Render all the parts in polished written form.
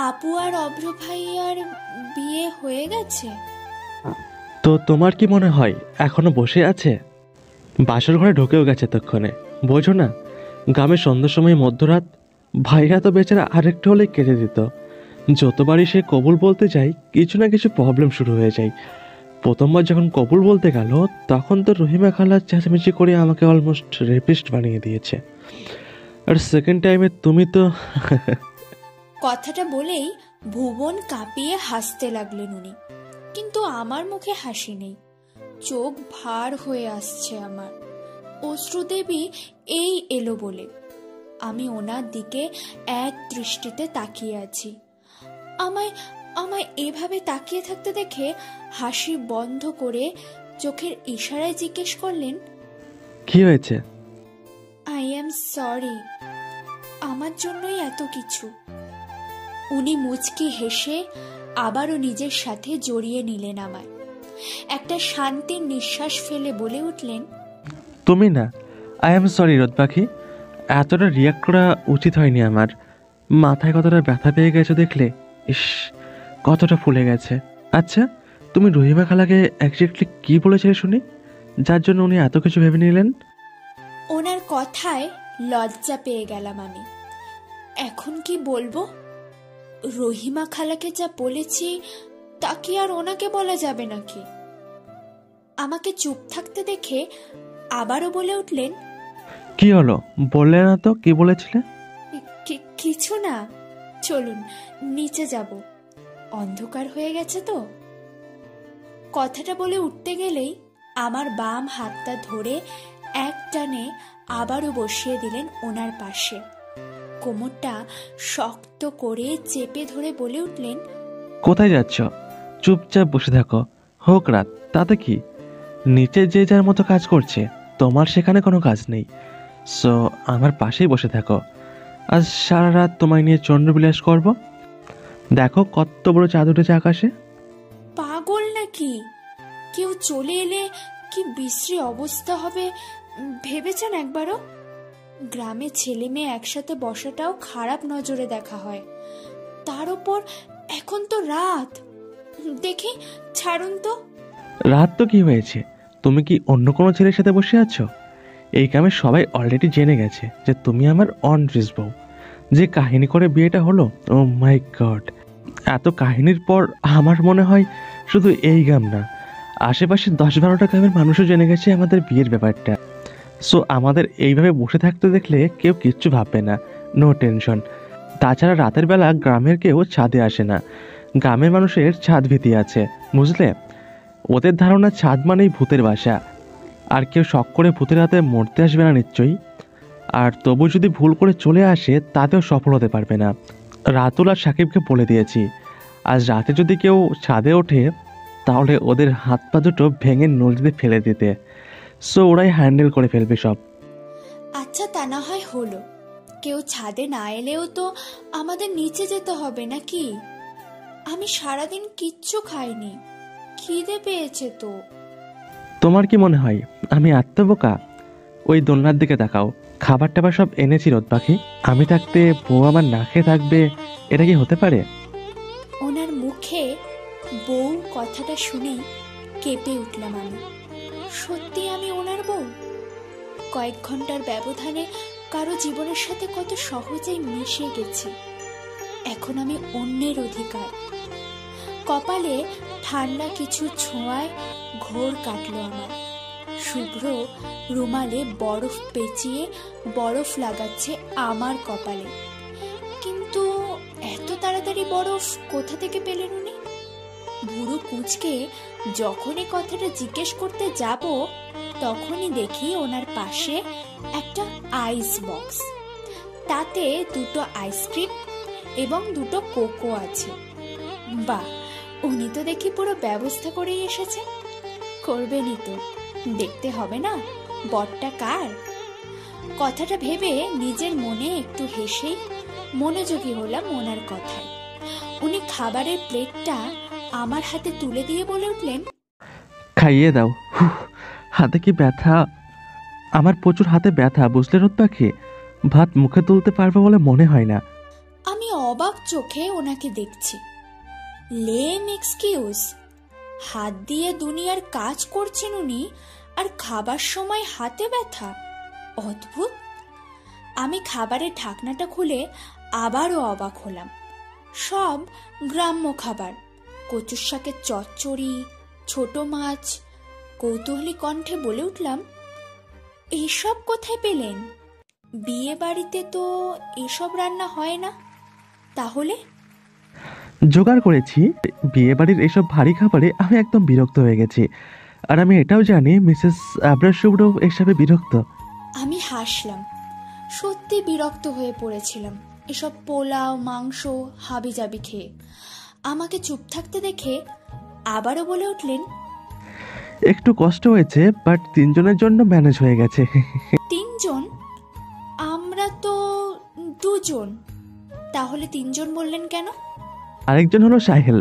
আপু আর অভ্র ভাইয়ার বিয়ে হয়ে গেছে। তো তোমার কি মনে হয় এখনো বসে আছে? বাসর ঘরে ঢুকেও গেছে তক্ষণে। বোঝো না, গ্রামের সন্ধ্যার সময় মধ্যরাত, ভাইয়া তো বেচারা আরেকটু হলে কেটে দিত। যতবারই সে কবুল বলতে যায় কিছু না কিছু প্রবলেম শুরু হয়ে যায়। প্রথমবার যখন কবুল বলতে গেল তখন তো রহিমা খালা চেঁচামেচি করে আমাকে অলমোস্ট রেপিস্ট বানিয়ে দিয়েছে। আর সেকেন্ড টাইমে তুমি তো কথাটা বলেই ভুবন কাঁপিয়ে হাসতে লাগলেন উনি, কিন্তু আমার মুখে হাসি নেই, চোখ ভার হয়ে আসছে আমার। অশ্রুদেবী এই এলো বলে আমি ওনার দিকে এক দৃষ্টিতে তাকিয়ে আছি। আমায় আমায় এভাবে তাকিয়ে থাকতে দেখে হাসি বন্ধ করে চোখের ইশারায় জিজ্ঞেস করলেন, কি হয়েছে? আই এম সরি, আমার জন্যই এত কিছু। উনি মুচকি হেসে আবারও নিজের সাথে জড়িয়ে নিলেন আমায়। একটা শান্তির নিঃশ্বাস ফেলে বলে উঠলেন, তুমি না, আই এম সরি রোদ পাখি, এতটা রিয়াক্ট করা উচিত হয়নি আমার। মাথায় কতটা ব্যথা পেয়ে গেছো দেখলে, ইস কতটা ফুলে গেছে। আচ্ছা, তুমি রহিমা খালাকে একজাক্টলি কি বলেছিলে শুনি, যার জন্য উনি এত কিছু ভেবে নিলেন? ওনার কথায় লজ্জা পেয়ে গেলাম আমি। এখন কি বলবো? রহিমা খালাকে যা বলেছি তা কি আর ওনাকে বলা যাবে নাকি? আমাকে চুপ থাকতে দেখে আবারও বলে উঠলেন, কি হলো, বললে না তো কি বলেছিলে? কিছু না, চলুন নিচে যাব, অন্ধকার হয়ে গেছে তো। কথাটা বলে উঠতে গেলেই আমার বাম হাতটা ধরে এক টানে আবারও বসিয়ে দিলেন ওনার পাশে। কোমরটা শক্ত করে চেপে ধরে বলে উঠলেন, কোথায় যাচ্ছ? চুপচাপ বসে থাকো, হোক রাত, তাতে কি? নিচে যে যার মতো কাজ করছে, তোমার সেখানে কোনো কাজ নেই। সো আমার পাশেই বসে থাকো। আজ সারা রাত তোমায় নিয়ে চন্দ্রবিলাস করব। দেখো কত বড় চাঁদ উঠেছে আকাশে। পাগল নাকি? কেউ চলে এলে কি বিশ্রী অবস্থা হবে ভেবেছেন একবারও? গ্রামে ছেলে মেয়ে একসাথে বসাটাও খারাপ নজরে দেখা হয়, তার উপর এখন তো রাত। দেখি ছাড়ুন তো। রাত তো কি হয়েছে, তুমি কি অন্য কোনো ছেলের সাথে বসে আছো? এই গ্রামে সবাই অলরেডি জেনে গেছে যে তুমি আমার অনরিস বউ। যে কাহিনী করে বিয়েটা হলো, ও মাই গড। এত কাহিনীর পর আমার মনে হয় শুধু এই গ্রাম না, আশেপাশে 10-12টা গ্রামের মানুষও জেনে গেছে আমাদের বিয়ের ব্যাপারটা। সো আমাদের এইভাবে বসে থাকতে দেখলে কেউ কিচ্ছু ভাববে না, নো টেনশন। তাছাড়া রাতের বেলা গ্রামের কেউ ছাদে আসে না, গ্রামের মানুষের ছাদ ভীতি আছে, বুঝলে? ওদের ধারণা ছাদ মানেই ভূতের বাসা, আর কেউ শখ করে ভূতের হাতে মরতে আসবে না নিশ্চয়ই। আর তবু যদি ভুল করে চলে আসে তাতেও সফল হতে পারবে না। রাতুল আর সাকিবকে বলে দিয়েছি, আজ রাতে যদি কেউ ছাদে ওঠে তাহলে ওদের হাত পা দুটো ভেঙে নদীতে ফেলে দিতে। সো ওরাই হ্যান্ডেল করে ফেলবে সব। আচ্ছা, তা না হয় হলো, কেউ ছাদে না এলেও তো আমাদের নিচে যেতে হবে নাকি? আমি সারাদিন কিচ্ছু খাইনি, খিদে পেয়েছে তো। তোমার কি মনে হয় আমি আত্মবোকা? ওই দোলনার দিকে তাকাও, খাবার টাবার সব এনেছি রোদ পাখি। আমি থাকতে বউ আমার না খেয়ে থাকবে, এটা কি হতে পারে? ওনার মুখে বউ কথাটা শুনেই কেঁপে উঠলাম আমি। সত্যি আমি ওনার বউ? কয়েক ঘন্টার ব্যবধানে কারো জীবনের সাথে কত সহজেই মিশে গেছি। এখন আমি অন্যের অধিকার। কপালে ঠান্ডা কিছু ছোঁয়ায় ঘোর কাটলো আমার। শুভ্র রুমালে বরফ পেঁচিয়ে বরফ লাগাচ্ছে আমার কপালে। কিন্তু এত তাড়াতাড়ি বরফ কোথা থেকে পেলেন উনি? বুড়ো কুঁচকে যখনই কথাটা জিজ্ঞেস করতে যাব তখনই দেখি ওনার পাশে একটা আইস বক্স, তাতে দুটো আইসক্রিম এবং দুটো কোকো আছে। বাহ, উনি তো দেখি পুরো ব্যবস্থা করেই এসেছে। করবেনই তো, দেখতে হবে না বরটা কার। কথাটা ভেবে নিজের মনে একটু হেসেই মনোযোগী হলাম ওনার কথায়। উনি খাবারের প্লেটটা আমার হাতে তুলে দিয়ে বলে উঠলেন, খাইয়ে দাও। হাতে কি ব্যথা! আমার প্রচুর হাতে ব্যথা, বুঝলে রোদ পাখি? ভাত মুখে তুলতে পারবে বলে মনে হয় না। আমি অবাক চোখে ওনাকে দেখছি। লেম এক্সকিউজ, হাত দিয়ে দুনিয়ার কাজ করছেন উনি, আর খাবার সময় হাতে ব্যথা। অদ্ভুত। আমি খাবারের ঢাকনাটা খুলে আবারও অবাক হলাম। সব গ্রাম্য খাবার, কচুর শাকের চচ্চড়ি, ছোট মাছ। কৌতূহলী কণ্ঠে বলে উঠলাম, এইসব কোথায় পেলেন? বিয়ে বাড়িতে তো এসব রান্না হয় না। তাহলে? জোগাড় করেছি। বিয়ে বাড়ির এসব ভারী খাবারে আমি একদম বিরক্ত হয়ে গেছি, আর আমি এটাও জানি মিসেস আব্রাসুব্রো এসবে বিরক্ত। আমি হাসলাম। সত্যি বিরক্ত হয়ে পড়েছিলাম এসব পোলাও, মাংস, হাবিজাবি খেয়ে। আমাকে চুপ থাকতে দেখে আবারও বলে উঠলেন, একটু কষ্ট হয়েছে, বাট 3 জনের জন্য ম্যানেজ হয়ে গেছে। 3 জন? আমরা তো 2 জন। তাহলে 3 জন বললেন কেন? আরেকজন হলো সাহেল।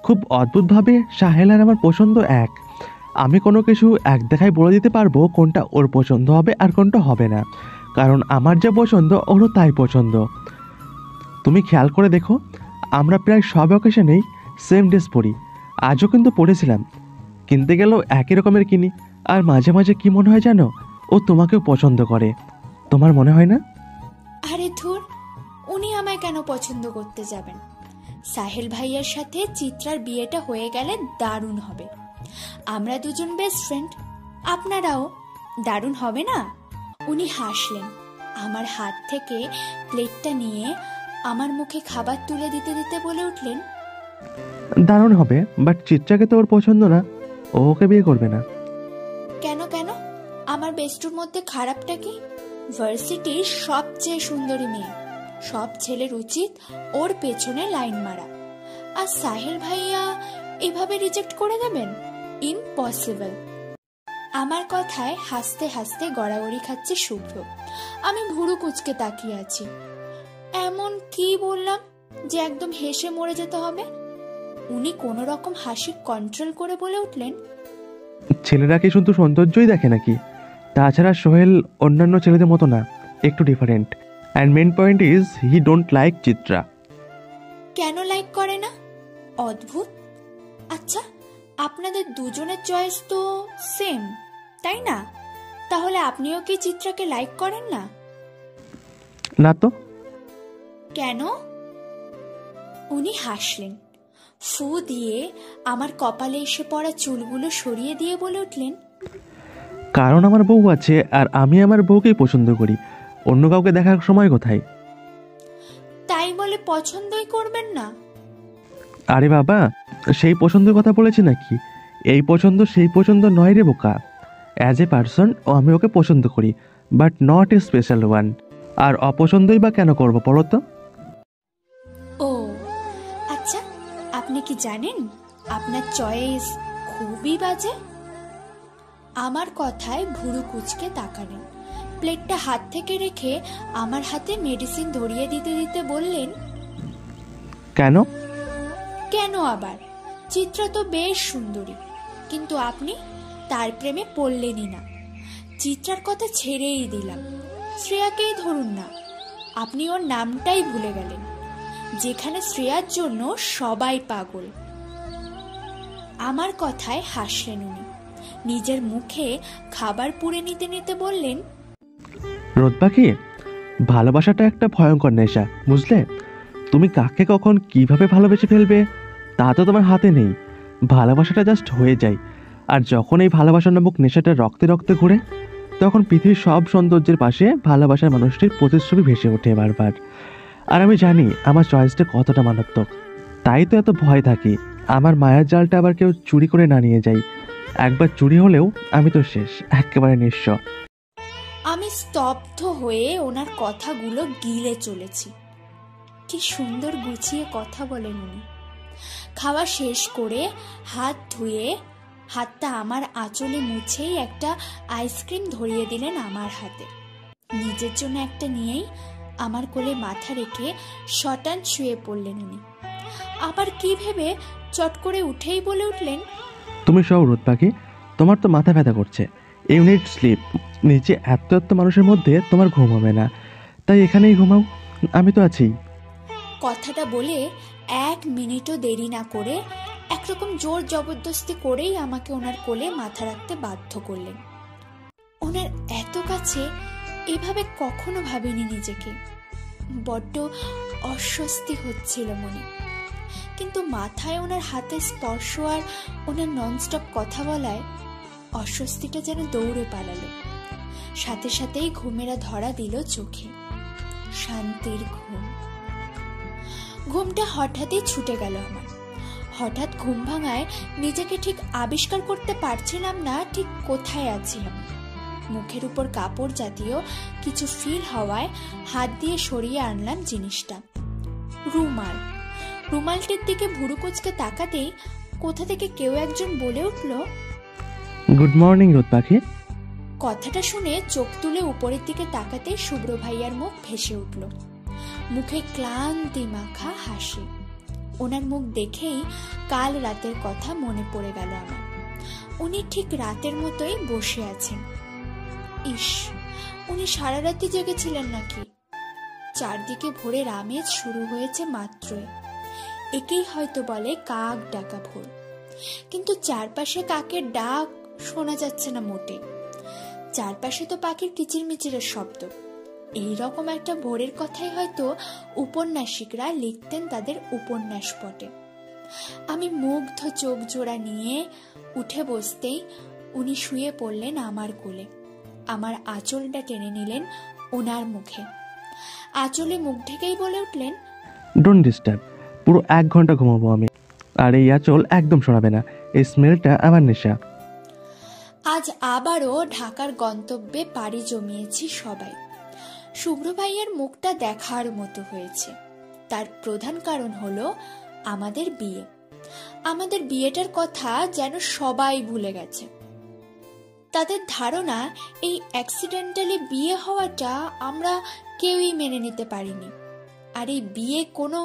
খুব অদ্ভুতভাবে সাহেল আর আমার পছন্দ এক। আমি কোনো কিছু এক দেখায় বলে দিতে পারবো কোনটা ওর পছন্দ হবে আর কোনটা হবে না, কারণ আমার যা পছন্দ ওরও তাই পছন্দ। তুমি খেয়াল করে দেখো, আমরা প্রায় সব অকেশনেই সেম ড্রেস পরি। আজও কিন্তু পরেছিলাম, কিনতে গেলেও একই রকমের কিনি। আর মাঝে মাঝে কি মনে হয় জানো, ও তোমাকেও পছন্দ করে। তোমার মনে হয় না? আরে ধুর, উনি আমায় কেন পছন্দ করতে যাবেন? সাহেল ভাইয়ার সাথে চিত্রার বিয়েটা হয়ে গেলে দারুণ হবে। আমরা 2 জন বেস্ট ফ্রেন্ড, আপনারাও। দারুণ হবে না? উনি হাসলেন। আমার হাত থেকে প্লেটটা নিয়ে আমার মুখে খাবার তুলে দিতে দিতে বলে উঠলেন, দারুণ হবে, বাট চিত্রাকে তো ওর পছন্দ না, ও ওকে বিয়ে করবে না। কেন কেন? আমার বেস্টুর মধ্যে খারাপটা কি? ভার্সিটির সবচেয়ে সুন্দরী মেয়ে। সব ছেলের উচিত ওর পেছনে লাইন মারা। আর সাহেল ভাইয়া এভাবে রিজেক্ট করে দেবেন? ইম্পসিবল। আমার কথায় হাসতে হাসতে গড়াগড়ি খাচ্ছে শুভ্র। আমি ভুরু কুচকে তাকিয়ে আছি। এমন কি বললাম যে একদম হেসে মরে যেতে হবে? উনি কোনো রকম হাসি কন্ট্রোল করে বলে উঠলেন, ছেলেরা কি শুধু সৌন্দর্যই দেখে নাকি? তাছাড়া সোহেল অন্যান্য ছেলেদের মতো না, একটু different. And main point is he don't like Chitra. কেন লাইক করে না? অদ্ভুত। আচ্ছা, আপনাদের 2 জনের চয়েস তো সেম, তাই না? তাহলে আপনিও কি চিত্রাকে লাইক করেন না? না তো। কেন? উনি হাসলেন। ফু দিয়ে আমার কপালে এসে পড়া চুলগুলো সরিয়ে দিয়ে বলে উঠলেন, কারণ আমার বউ আছে, আর আমি আমার বউকেই পছন্দ করি। অন্য কাউকে দেখার সময় কোথায়? তাই বলে পছন্দই করবেন না? আরে বাবা, সেই পছন্দের কথা বলেছি নাকি? এই পছন্দ সেই পছন্দ নয় রে বোকা। অ্যাজ এ পার্সন আমি ওকে পছন্দ করি, but not a special one. আর অপছন্দই বা কেন করবো বলো তো? ও আচ্ছা, আপনি কি জানেন আপনার চয়েস খুবই বাজে? আমার কথায় ভুরু কুচকে তাকালেন। প্লেটটা হাত থেকে রেখে আমার হাতে মেডিসিন ধরিয়ে দিতে দিতে বললেন, কেন? কেন আবার? চিত্রা তো বেশ সুন্দরী, কিন্তু আপনি তার প্রেমে পড়লেনই না। চিত্রার কথা ছেড়েই দিলাম, শ্রেয়াকেই ধরুন না, আপনি ওর নামটাই ভুলে গেলেন, যেখানে শ্রেয়ার জন্য সবাই পাগল। আমার কথায় হাসলেন উনি। নিজের মুখে খাবার পুড়ে নিতে নিতে বললেন, রোদ পাখি, ভালোবাসাটা একটা ভয়ঙ্কর নেশা, বুঝলে? তুমি কাকে কখন কিভাবে ভালোবেসে ফেলবে তা তো তোমার হাতে নেই। ভালোবাসাটা জাস্ট হয়ে যায়, আর যখন এই ভালোবাসা নামক নেশাটা রক্তে রক্তে ঘুরে, তখন পৃথিবীর সব সৌন্দর্যের পাশে ভালোবাসার মানুষটির প্রতিচ্ছবি ভেসে ওঠে বারবার। আর আমি জানি আমার চয়েসটা কতটা মারাত্মক, তাই তো এত ভয় থাকি আমার মায়ার জালটা আবার কেউ চুরি করে না নিয়ে যায়। একবার চুরি হলেও আমি তো শেষ, একেবারে নিঃস্ব। আমি স্তব্ধ হয়ে ওনার কথাগুলো গিলে চলেছি। কি সুন্দর গুছিয়ে কথা বলেন উনি। খাওয়া শেষ করে হাত ধুয়ে হাতটা আমার আঁচলে মুছেই একটা আইসক্রিম ধরিয়ে দিলেন আমার হাতে। নিজের জন্য একটা নিয়েই আমার কোলে মাথা রেখে শটান শুয়ে পড়লেন উনি। আবার কি ভেবে চট করে উঠেই বলে উঠলেন, তুমি সব রোদ পাখি, তোমার তো মাথা ব্যথা করছে, ইউনিট স্লিপ। নিচে এত এত মানুষের মধ্যে তোমার ঘুম হবে না, তাই এখানেই ঘুমাও, আমি তো আছি। কথাটা বলে 1 মিনিটও দেরি না করে একরকম জোর জবরদস্তি করেই আমাকে ওনার কোলে মাথা রাখতে বাধ্য করলেন। ওনার এত কাছে এভাবে কখনো ভাবিনি নিজেকে। বড্ড অস্বস্তি হচ্ছিল মনে, কিন্তু মাথায় ওনার হাতের স্পর্শ আর ওনার ননস্টপ কথা বলায় অস্বস্তিটা যেন দৌড়ে পালালো। সাথে সাথেই ঘুমেরা ধরা দিল চোখে, শান্তির ঘুম। ঘুমটা হঠাৎই ছুটে গেল আমার। হঠাৎ ঘুম ভাঙায় নিজেকে ঠিক আবিষ্কার করতে পারছিলাম না ঠিক কোথায় আছি আমি। মুখের উপর কাপড় জাতীয় কিছু ফিল হওয়ায় হাত দিয়ে সরিয়ে আনলাম জিনিসটা। রুমাল। রুমালটির দিকে ভুরু কুঁচকে তাকাতেই কোথা থেকে কেউ একজন বলে উঠল, গুড মর্নিং রোদ পাখি। কথাটা শুনে চোখ তুলে উপরের দিকে তাকাতে শুভ্র ভাইয়ার মুখ ভেসে উঠল, মুখে ক্লান্তি মাখা হাসি। ওনার মুখ দেখেই কাল রাতের কথা মনে পড়ে গেল আমার। উনি ঠিক রাতের মতোই বসে আছেন। ইস, উনি সারা রাতি জেগেছিলেন নাকি? চারদিকে ভোরের আমেজ শুরু হয়েছে মাত্রই। একেই হয়তো বলে কাক ডাকা ভোর, কিন্তু চারপাশে কাকের ডাক শোনা যাচ্ছে না মোটে। চারপাশে তো পাখির কিচিরমিচিরের শব্দ। এইরকম একটা ভোরের কথাই হয়তো উপন্যাসিকরা লিখতেন তাদের উপন্যাস পটে। আমি মুগ্ধ চোখ জোড়া নিয়ে উঠে বসতেই উনি শুয়ে পড়লেন আমার কোলে। আমার আঁচলটা টেনে নিলেন ওনার মুখে। আঁচলে মুখ ঢেকেই বলে উঠলেন, ডোন্ট ডিস্টার্ব, পুরো 1 ঘন্টা ঘুমাবো আমি, আর এই আঁচল একদম সরাবে না, এই স্মেলটা আমার নেশা। আজ আবারও ঢাকার গন্তব্যে পাড়ি জমিয়েছি সবাই। শুভ্র ভাইয়ের মুখটা দেখার মতো হয়েছে। তার প্রধান কারণ হলো আমাদের বিয়ে। আমাদের বিয়েটার কথা যেন সবাই ভুলে গেছে। তাদের ধারণা এই অ্যাক্সিডেন্টালি বিয়ে হওয়াটা আমরা কেউই মেনে নিতে পারিনি। আর এই বিয়ে কোনো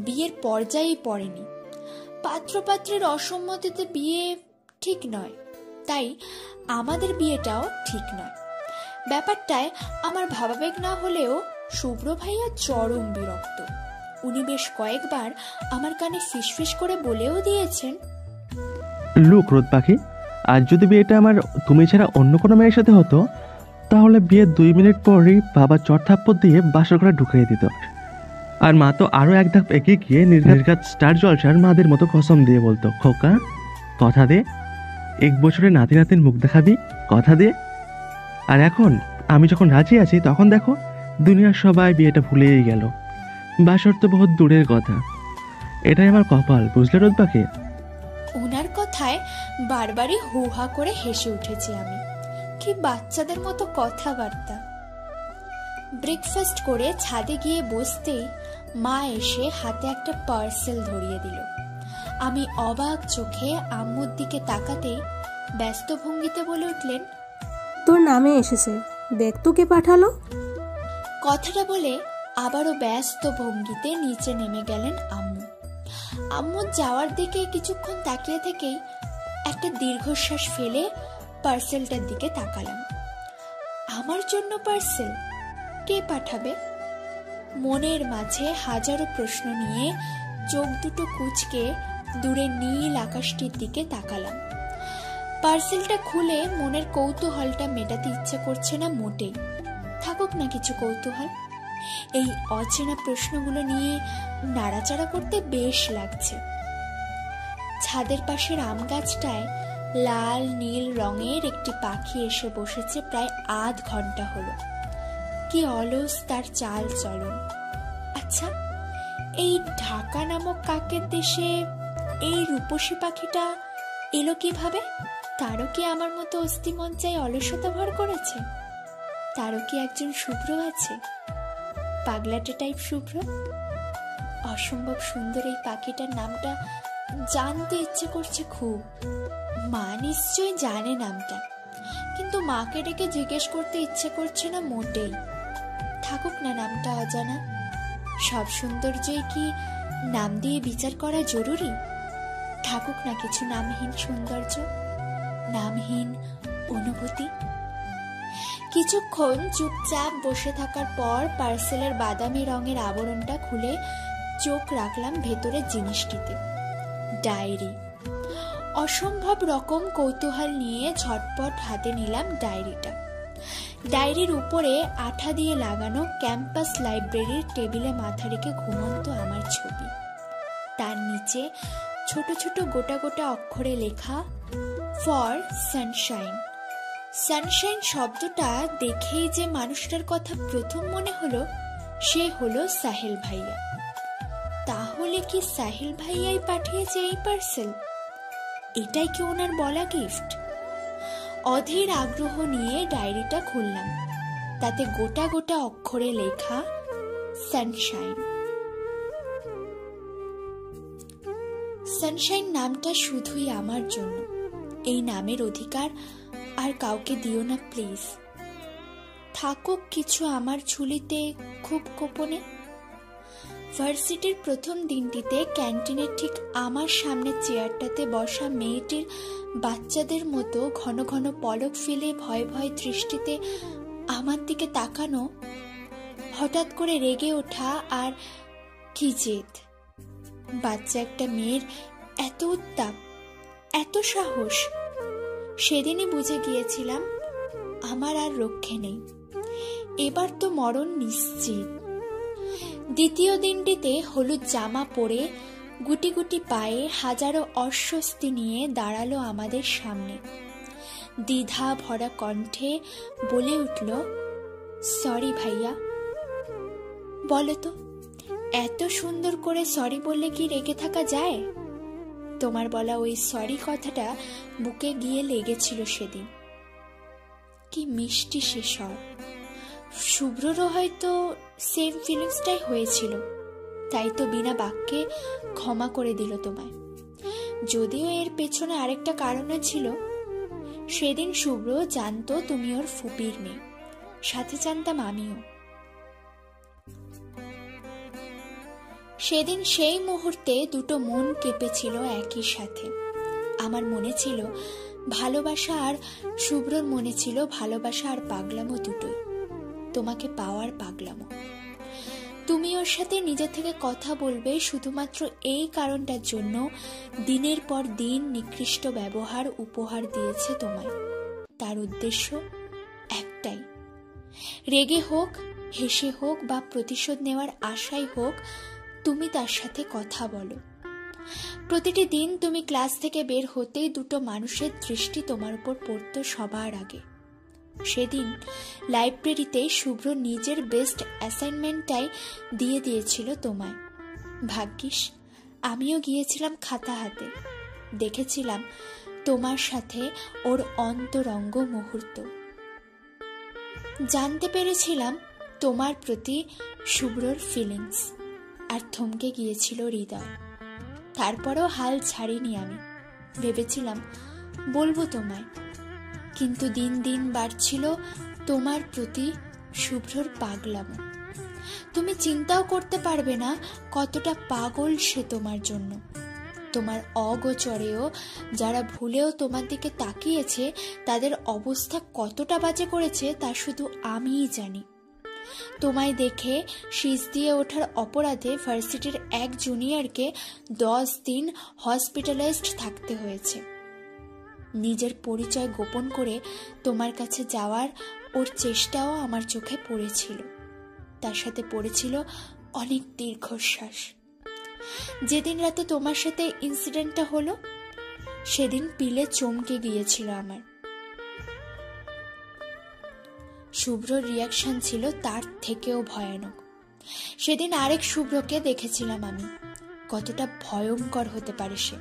বিয়ের পর্যায়েই পড়েনি। পাত্রপাত্রের অসম্মতিতে বিয়ে ঠিক নয়, তাই আমাদের বিয়েটাও ঠিক নয়। ব্যাপারটায় আমার ভাবাবেগ না হলেও শুভ্র ভাইয়া চরম বিরক্ত। উনি বেশ কয়েকবার আমার কানে ফিসফিস করে বলেও দিয়েছেন, লুক রোদ পাখি, আজ যদি বিয়েটা আমার তুমি ছাড়া অন্য কোনো মেয়ের সাথে হতো, তাহলে বিয়ের 2 মিনিট পরই বাবা চড়থাপ্পড় দিয়ে বাসর ঘরে ঢুকিয়ে দিত, আর মা তো আরো এক ধাপ এগিয়ে গিয়ে নির্ঘাত স্টার জলসার মাদের মতো কসম দিয়ে বলতো, খোকা কথা দে, 1 বছরে নাতি নাতির মুখ দেখাবি, কথা দে। আর এখন আমি যখন রাজি আছি তখন দেখো দুনিয়ার সবাই বিয়েটা ভুলেই গেল, বাসর তো বহুত দূরের কথা। এটাই আমার কপাল, বুঝলে রোদ পাখি? ওনার কথায় বারবারই হুহা করে হেসে উঠেছি আমি। কি বাচ্চাদের মতো কথাবার্তা। ব্রেকফাস্ট করে ছাদে গিয়ে বসতেই মা এসে হাতে একটা পার্সেল ধরিয়ে দিল। আমি অবাক চোখে আম্মুর দিকে তাকাতেই ব্যস্ত ভঙ্গিতে বলে উঠলেন, তোর নামে এসেছে, দেখ তো কে পাঠালো। কথাটা বলে আবারও ব্যস্ত ভঙ্গিতে নিচে নেমে গেলেন আম্মু। আম্মু যাওয়ার দিকে কিছুক্ষণ তাকিয়ে থেকেই একটা দীর্ঘশ্বাস ফেলে পার্সেলটার দিকে তাকালাম। আমার জন্য পার্সেল? কে পাঠাবে? মনের মাঝে হাজারো প্রশ্ন নিয়ে চোখ দুটো কুঁচকে দূরে নীল আকাশটির দিকে তাকালাম। পার্সেলটা খুলে মনের কৌতূহলটা মেটাতে ইচ্ছে করছে না মোটেই। থাকুক না কিছু কৌতূহল, এই অচেনা প্রশ্নগুলো নিয়ে নাড়াচাড়া করতে বেশ লাগছে। ছাদের পাশের আম গাছটায় লাল নীল রঙের একটি পাখি এসে বসেছে প্রায় আধ ঘন্টা হলো। কি অলস তার চাল চলন। আচ্ছা, এই ঢাকা নামক কাকের দেশে এই রূপসী পাখিটা এলো কিভাবে? তারও কি আমার মতো অস্থিমজ্জায় অলসতা ভর করেছে? তারও কি একজন শুভ্র আছে, পাগলাটে টাইপ শুভ্র? অসম্ভব সুন্দর এই পাখিটার নামটা জানতে ইচ্ছে করছে খুব। মা নিশ্চয় জানে নামটা, কিন্তু মাকে ডেকে জিজ্ঞেস করতে ইচ্ছে করছে না মোটেই। থাকুক না নামটা অজানা। সব সৌন্দর্যই কি নাম দিয়ে বিচার করা জরুরি? থাকুক না কিছু নামহীন সৌন্দর্য, নামহীন অনুভূতি। কিছুক্ষণ চুপচাপ বসে থাকার পর পার্সেলের বাদামি রঙের আবরণটা খুলে চোখ রাখলাম ভেতরের জিনিসটিতে, ডায়েরি। অসম্ভব রকম কৌতূহল নিয়ে ঝটপট হাতে নিলাম ডায়েরিটা। ডায়েরির উপরে আঠা দিয়ে লাগানো ক্যাম্পাস লাইব্রেরির টেবিলে মাথা রেখে ঘুমন্ত আমার ছবি। তার নিচে ছোট ছোট গোটা গোটা অক্ষরে লেখা ফর সানশাইন। সানশাইন শব্দটা দেখেই যে মানুষটার কথা প্রথম মনে হলো সে হলো সাহেল ভাইয়া। তাহলে কি সাহেল ভাইয়াই পাঠিয়েছে এই পার্সেল? এটাই কি ওনার বলা গিফট? অধীর আগ্রহ নিয়ে ডায়েরিটা খুললাম। তাতে গোটা গোটা অক্ষরে লেখা সানশাইন। সানশাইন নামটা শুধুই আমার জন্য। এই নামের অধিকার আর কাউকে দিও না প্লিজ। থাকুক কিছু আমার ঝুলিতে খুব গোপনে। ভার্সিটির প্রথম দিনটিতে ক্যান্টিনের ঠিক আমার সামনে চেয়ারটাতে বসা মেয়েটির বাচ্চাদের মতো ঘন ঘন পলক ফেলে ভয় ভয় দৃষ্টিতে আমার দিকে তাকানো, হঠাৎ করে রেগে ওঠা আর কি জেদ। বাচ্চা একটা মেয়ের এত উত্তাপ, এত সাহস। সেদিনই বুঝে গিয়েছিলাম আমার আর রক্ষে নেই, এবার তো মরণ নিশ্চিত। দ্বিতীয় দিনটিতে হলুদ জামা পরে গুটি গুটি পায়ে হাজারো অস্বস্তি নিয়ে দাঁড়ালো আমাদের সামনে। দ্বিধা ভরা কণ্ঠে বলে উঠল, সরি ভাইয়া। বলো তো, এত সুন্দর করে সরি বললে কি রেগে থাকা যায়? তোমার বলা ওই সরি কথাটা বুকে গিয়ে লেগেছিল সেদিন। কি মিষ্টি সে স্বর। শুভ্ররও হয়তো সেম ফিলিংসটাই হয়েছিল, তাই তো বিনা বাক্যে ক্ষমা করে দিল তোমায়। যদিও এর পেছনে আরেকটা কারণও ছিল। সেদিন শুভ্র জানতো তুমি ওর ফুপির মেয়ে, সাথে জানতাম আমিও। সেদিন সেই মুহূর্তে দুটো মন কেঁপেছিল একই সাথে। আমার মনে ছিল ভালোবাসা, আর শুভ্রর মনে ছিল ভালোবাসা আর পাগলামো দুটোই। তোমাকে পাওয়ার পাগলামো। তুমি ওর সাথে নিজে থেকে কথা বলবে শুধুমাত্র এই কারণটার জন্য দিনের পর দিন নিকৃষ্ট ব্যবহার উপহার দিয়েছে তোমায়। তার উদ্দেশ্য একটাই, রেগে হোক, হেসে হোক বা প্রতিশোধ নেওয়ার আশায় হোক, তুমি তার সাথে কথা বলো। প্রতিটি দিন তুমি ক্লাস থেকে বের হতেই দুটো মানুষের দৃষ্টি তোমার উপর পড়তো সবার আগে। সেদিন লাইব্রেরিতে শুভ্র নিজের বেস্ট অ্যাসাইনমেন্টটাই দিয়ে দিয়েছিল তোমায়। ভাগ্যিস আমিও গিয়েছিলাম খাতা হাতে। দেখেছিলাম তোমার সাথে ওর অন্তরঙ্গ মুহূর্ত। জানতে পেরেছিলাম তোমার প্রতি শুভ্রর ফিলিংস, আর থমকে গিয়েছিল হৃদয়। তারপরেও হাল ছাড়িনি আমি। ভেবেছিলাম বলবো তোমায়, কিন্তু দিন দিন বাড়ছিল তোমার প্রতি শুভ্রর পাগলামো। তুমি চিন্তাও করতে পারবে না কতটা পাগল সে তোমার জন্য। তোমার অগোচরেও যারা ভুলেও তোমার দিকে তাকিয়েছে তাদের অবস্থা কতটা বাজে করেছে তা শুধু আমিই জানি। তোমায় দেখে শীষ দিয়ে ওঠার অপরাধে ভার্সিটির এক জুনিয়রকে 10 দিন হসপিটালাইজড থাকতে হয়েছে। নিজের পরিচয় গোপন করে তোমার কাছে যাওয়ার ওর চেষ্টাও আমার চোখে পড়েছিল। তার সাথে পড়েছিল অনেক দীর্ঘশ্বাস। যেদিন রাতে তোমার সাথে ইনসিডেন্টটা হলো সেদিন পিলে চমকে গিয়েছিল আমার। শুভ্রর রিয়াকশন ছিল তার থেকেও ভয়ানক। সেদিন আরেক শুভ্রকে দেখেছিলাম আমি। কতটা ভয়ঙ্কর হতে পারে সে।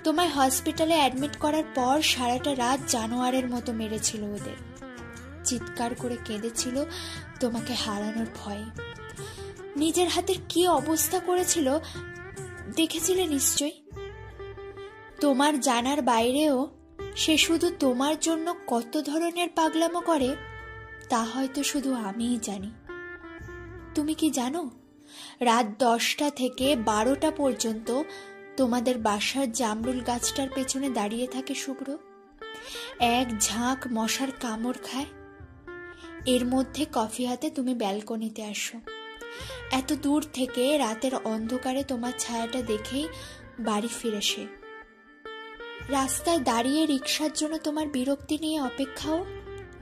তোমায় হসপিটালে অ্যাডমিট করার পর সারাটা রাত জানোয়ারের মতো মেরেছিল ওদের। চিৎকার করে কেঁদেছিল তোমাকে হারানোর ভয়ে। নিজের হাতের কি অবস্থা করেছিল দেখেছিলে নিশ্চয়ই। তোমার জানার বাইরেও সে শুধু তোমার জন্য কত ধরনের পাগলামো করে তা হয়তো শুধু আমিই জানি। তুমি কি জানো, রাত 10টা থেকে 12টা পর্যন্ত তোমাদের বাসার জামরুল গাছটার পেছনে দাঁড়িয়ে থাকে শুভ্র। এক ঝাঁক মশার কামড় খায়। এর মধ্যে কফি হাতে তুমি ব্যালকনিতে আসো। এত দূর থেকে রাতের অন্ধকারে তোমার ছায়াটা দেখেই বাড়ি ফিরে সে। রাস্তায় দাঁড়িয়ে রিক্সার জন্য তোমার বিরক্তি নিয়ে অপেক্ষাও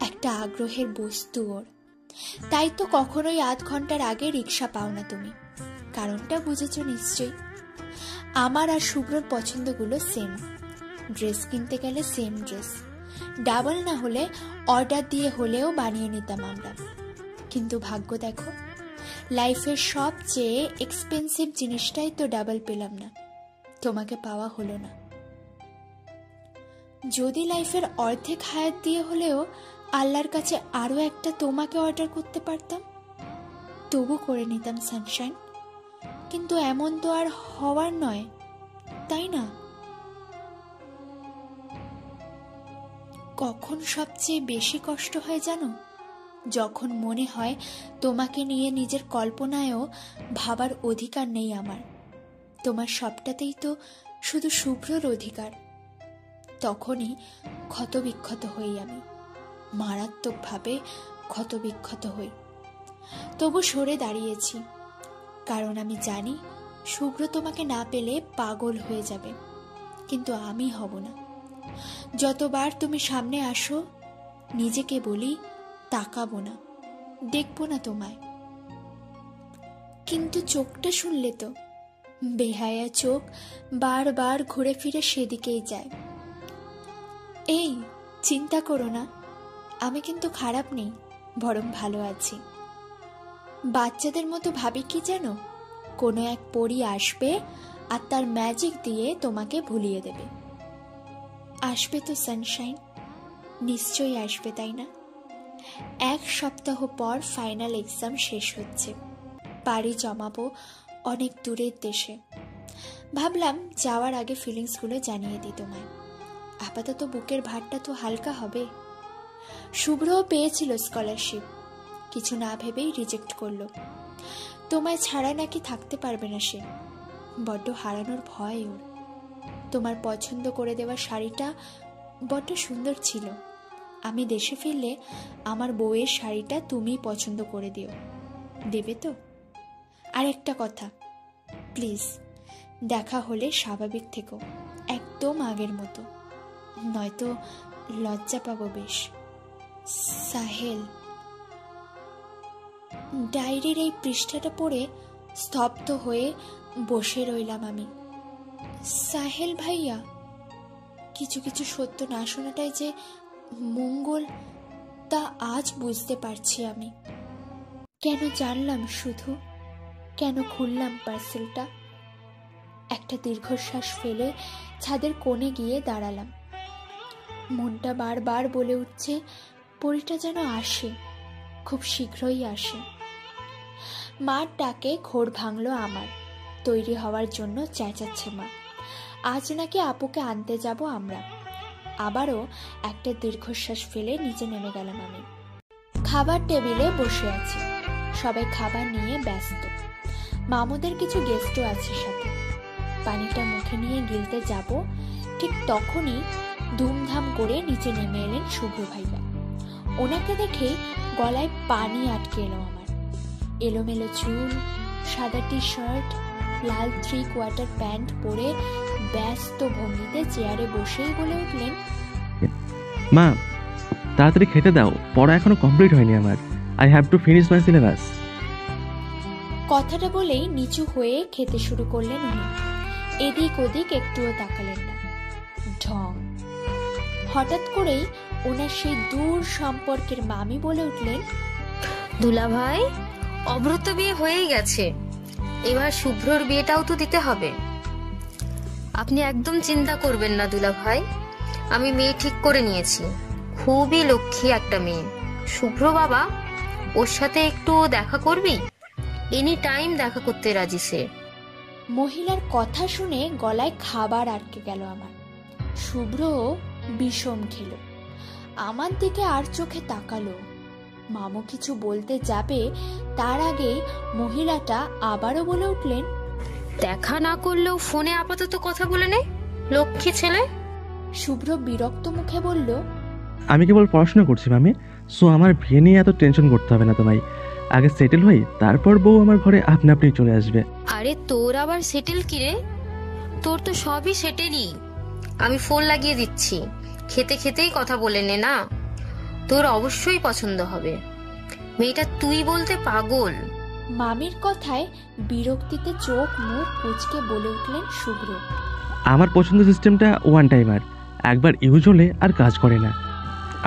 একটা আগ্রহের বস্তু ওর। তাই তো কখনোই আধ ঘন্টার আগে রিক্সা পাও না তুমি। কারণটা বুঝেছ নিশ্চয়ই। আমার আর শুভ্রর পছন্দগুলো সেম। ড্রেস কিনতে গেলে সেম ড্রেস, ডাবল না হলে অর্ডার দিয়ে হলেও বানিয়ে নিতাম আমরা। কিন্তু ভাগ্য দেখো, লাইফের সবচেয়ে এক্সপেন্সিভ জিনিসটাই তো ডাবল পেলাম না, তোমাকে পাওয়া হলো না। যদি লাইফের অর্ধেক হায়াত দিয়ে হলেও আল্লাহর কাছে আরো একটা তোমাকে অর্ডার করতে পারতাম, তবু করে নিতাম সানশাইন। কিন্তু এমন তো আর হওয়ার নয়, তাই না? কখন সবচেয়ে বেশি কষ্ট হয় জানো? যখন মনে হয় তোমাকে নিয়ে নিজের কল্পনায়ও ভাবার অধিকার নেই আমার। তোমার সবটাতেই তো শুধু শুভ্রর অধিকার। তখনই ক্ষতবিক্ষত হই আমি, মারাত্মকভাবে ক্ষতবিক্ষত হই। তবু সরে দাঁড়িয়েছি, কারণ আমি জানি শুভ্র তোমাকে না পেলে পাগল হয়ে যাবে, কিন্তু আমি হব না। যতবার তুমি সামনে আসো নিজেকে বলি তাকাবো না, দেখবো না তোমায়। কিন্তু চোখটা শুনলে তো, বেহায়া চোখ বারবার ঘুরে ফিরে সেদিকেই যায়। এই চিন্তা করো না, আমি কিন্তু খারাপ নেই, বরং ভালো আছি। বাচ্চাদের মতো ভাবি কি যেন, কোনো এক পরী আসবে আর তার ম্যাজিক দিয়ে তোমাকে ভুলিয়ে দেবে। আসবে তো সানশাইন, নিশ্চয়ই আসবে, তাই না? 1 সপ্তাহ পর ফাইনাল এক্সাম শেষ হচ্ছে। পাড়ি জমাবো অনেক দূরের দেশে। ভাবলাম যাওয়ার আগে ফিলিংসগুলো জানিয়ে দিই তোমায়। আপাতত বুকের ভারটা তো হালকা হবে। শুভ্রও পেয়েছিল স্কলারশিপ, কিছু না ভেবেই রিজেক্ট করলো। তোমায় ছাড়া নাকি থাকতে পারবে না সে, বড্ড হারানোর ভয় ওর। তোমার পছন্দ করে দেওয়া শাড়িটা বড্ড সুন্দর ছিল। আমি দেশে ফিরলে আমার বউয়ের শাড়িটা তুমি পছন্দ করে দিও, দেবে তো? আর একটা কথা, প্লিজ দেখা হলে স্বাভাবিক থেকো, একদম আগের মতো, নয়তো লজ্জা পাবো বেশ। সাহেল। ডায়েরির এই পৃষ্ঠাটা পড়ে স্তব্ধ হয়ে বসে রইলাম আমি। সাহেল ভাইয়া, কিছু কিছু সত্য না শোনাটাই যে মঙ্গল, তা আজ বুঝতে পারছি আমি। কেন জানলাম শুধু, কেন খুললাম পার্সেলটা? একটা দীর্ঘশ্বাস ফেলে ছাদের কোণে গিয়ে দাঁড়ালাম। মনটা বারবার বলে উঠছে পরীটা যেন আসে, খুব শীঘ্রই আসে। মার ডাকে ঘোর ভাঙলো আমার। তৈরি হওয়ার জন্য চেঁচাচ্ছে মা। আজ নাকি আপুকে আনতে যাব আমরা। আবারও একটা দীর্ঘশ্বাস ফেলে নিচে নেমে গেলাম আমি। খাবার টেবিলে বসে আছি, সবাই খাবার নিয়ে ব্যস্ত। মামুদের কিছু গেস্টও আছে সাথে। পানিটা মুখে নিয়ে গিলতে যাব, ঠিক তখনই ধুমধাম করে নিচে নেমে এলেন শুভ্র ভাইয়া। ওনাকে দেখে গলায় পানি আটকে এলো আমার। এলোমেলো চুল, সাদা টি শার্ট, লাল 3/4 প্যান্ট পরে ব্যস্ত ভঙ্গিতে চেয়ারে বসেই বলে উঠলেন, মা তাড়াতাড়ি খেতে দাও, পড়া এখনো কমপ্লিট হয়নি আমার। I have to finish my syllabus. কথাটা বলেই নিচু হয়ে খেতে শুরু করলেন উনি। এদিক ওদিক একটুও তাকালেন না। ঢং। হঠাৎ করেই ওনার সেই দূর সম্পর্কের মামি বলে উঠলেন, দুলা ভাই, অভ্রত বিয়ে হয়েই গেছে, এবার শুভ্রর বিয়েটাও তো দিতে হবে। আপনি একদম চিন্তা করবেন না দুলা ভাই, আমি মেয়ে ঠিক করে নিয়েছি, খুবই লক্ষ্মী একটা মেয়ে। শুভ্র বাবা, ওর সাথে একটু দেখা করবি? এনি টাইম দেখা করতে রাজি সে। মহিলার কথা শুনে গলায় খাবার আটকে গেল আমার। শুভ্র বিষম খেল, আমার দিকে আর চোখে তাকালো। মামু কিছু বলতে যাবে তার আগেই মহিলাটা আবারও বলে উঠলেন, দেখা না করলেও ফোনে আপাতত কথা বলে নে, লক্ষ্মী ছেলে। শুভ্র বিরক্ত মুখে বলল, আমি কেবল পড়াশোনা করছি মামি, সো আমার বিয়ে নিয়ে এত টেনশন করতে হবে না তোমায়। আগে সেটেল হই, তারপর বউ আমার ঘরে আপনা আপনি চলে আসবে। আরে তোর আবার সেটেল কি রে? তোর তো সবই সেটেলই। আমি ফোন লাগিয়ে দিচ্ছি, খেতে খেতেই কথা বলে নে না। তোর অবশ্যই পছন্দ হবে। মেয়েটা তুই বলতে পাগল। মামির কথায় বিরক্তিতে চোখ মুখ কুঁচকে বলে উঠলেন শুভ্র। আমার পছন্দ সিস্টেমটা ওয়ান টাইমার, একবার ইউজ হলে আর কাজ করে না।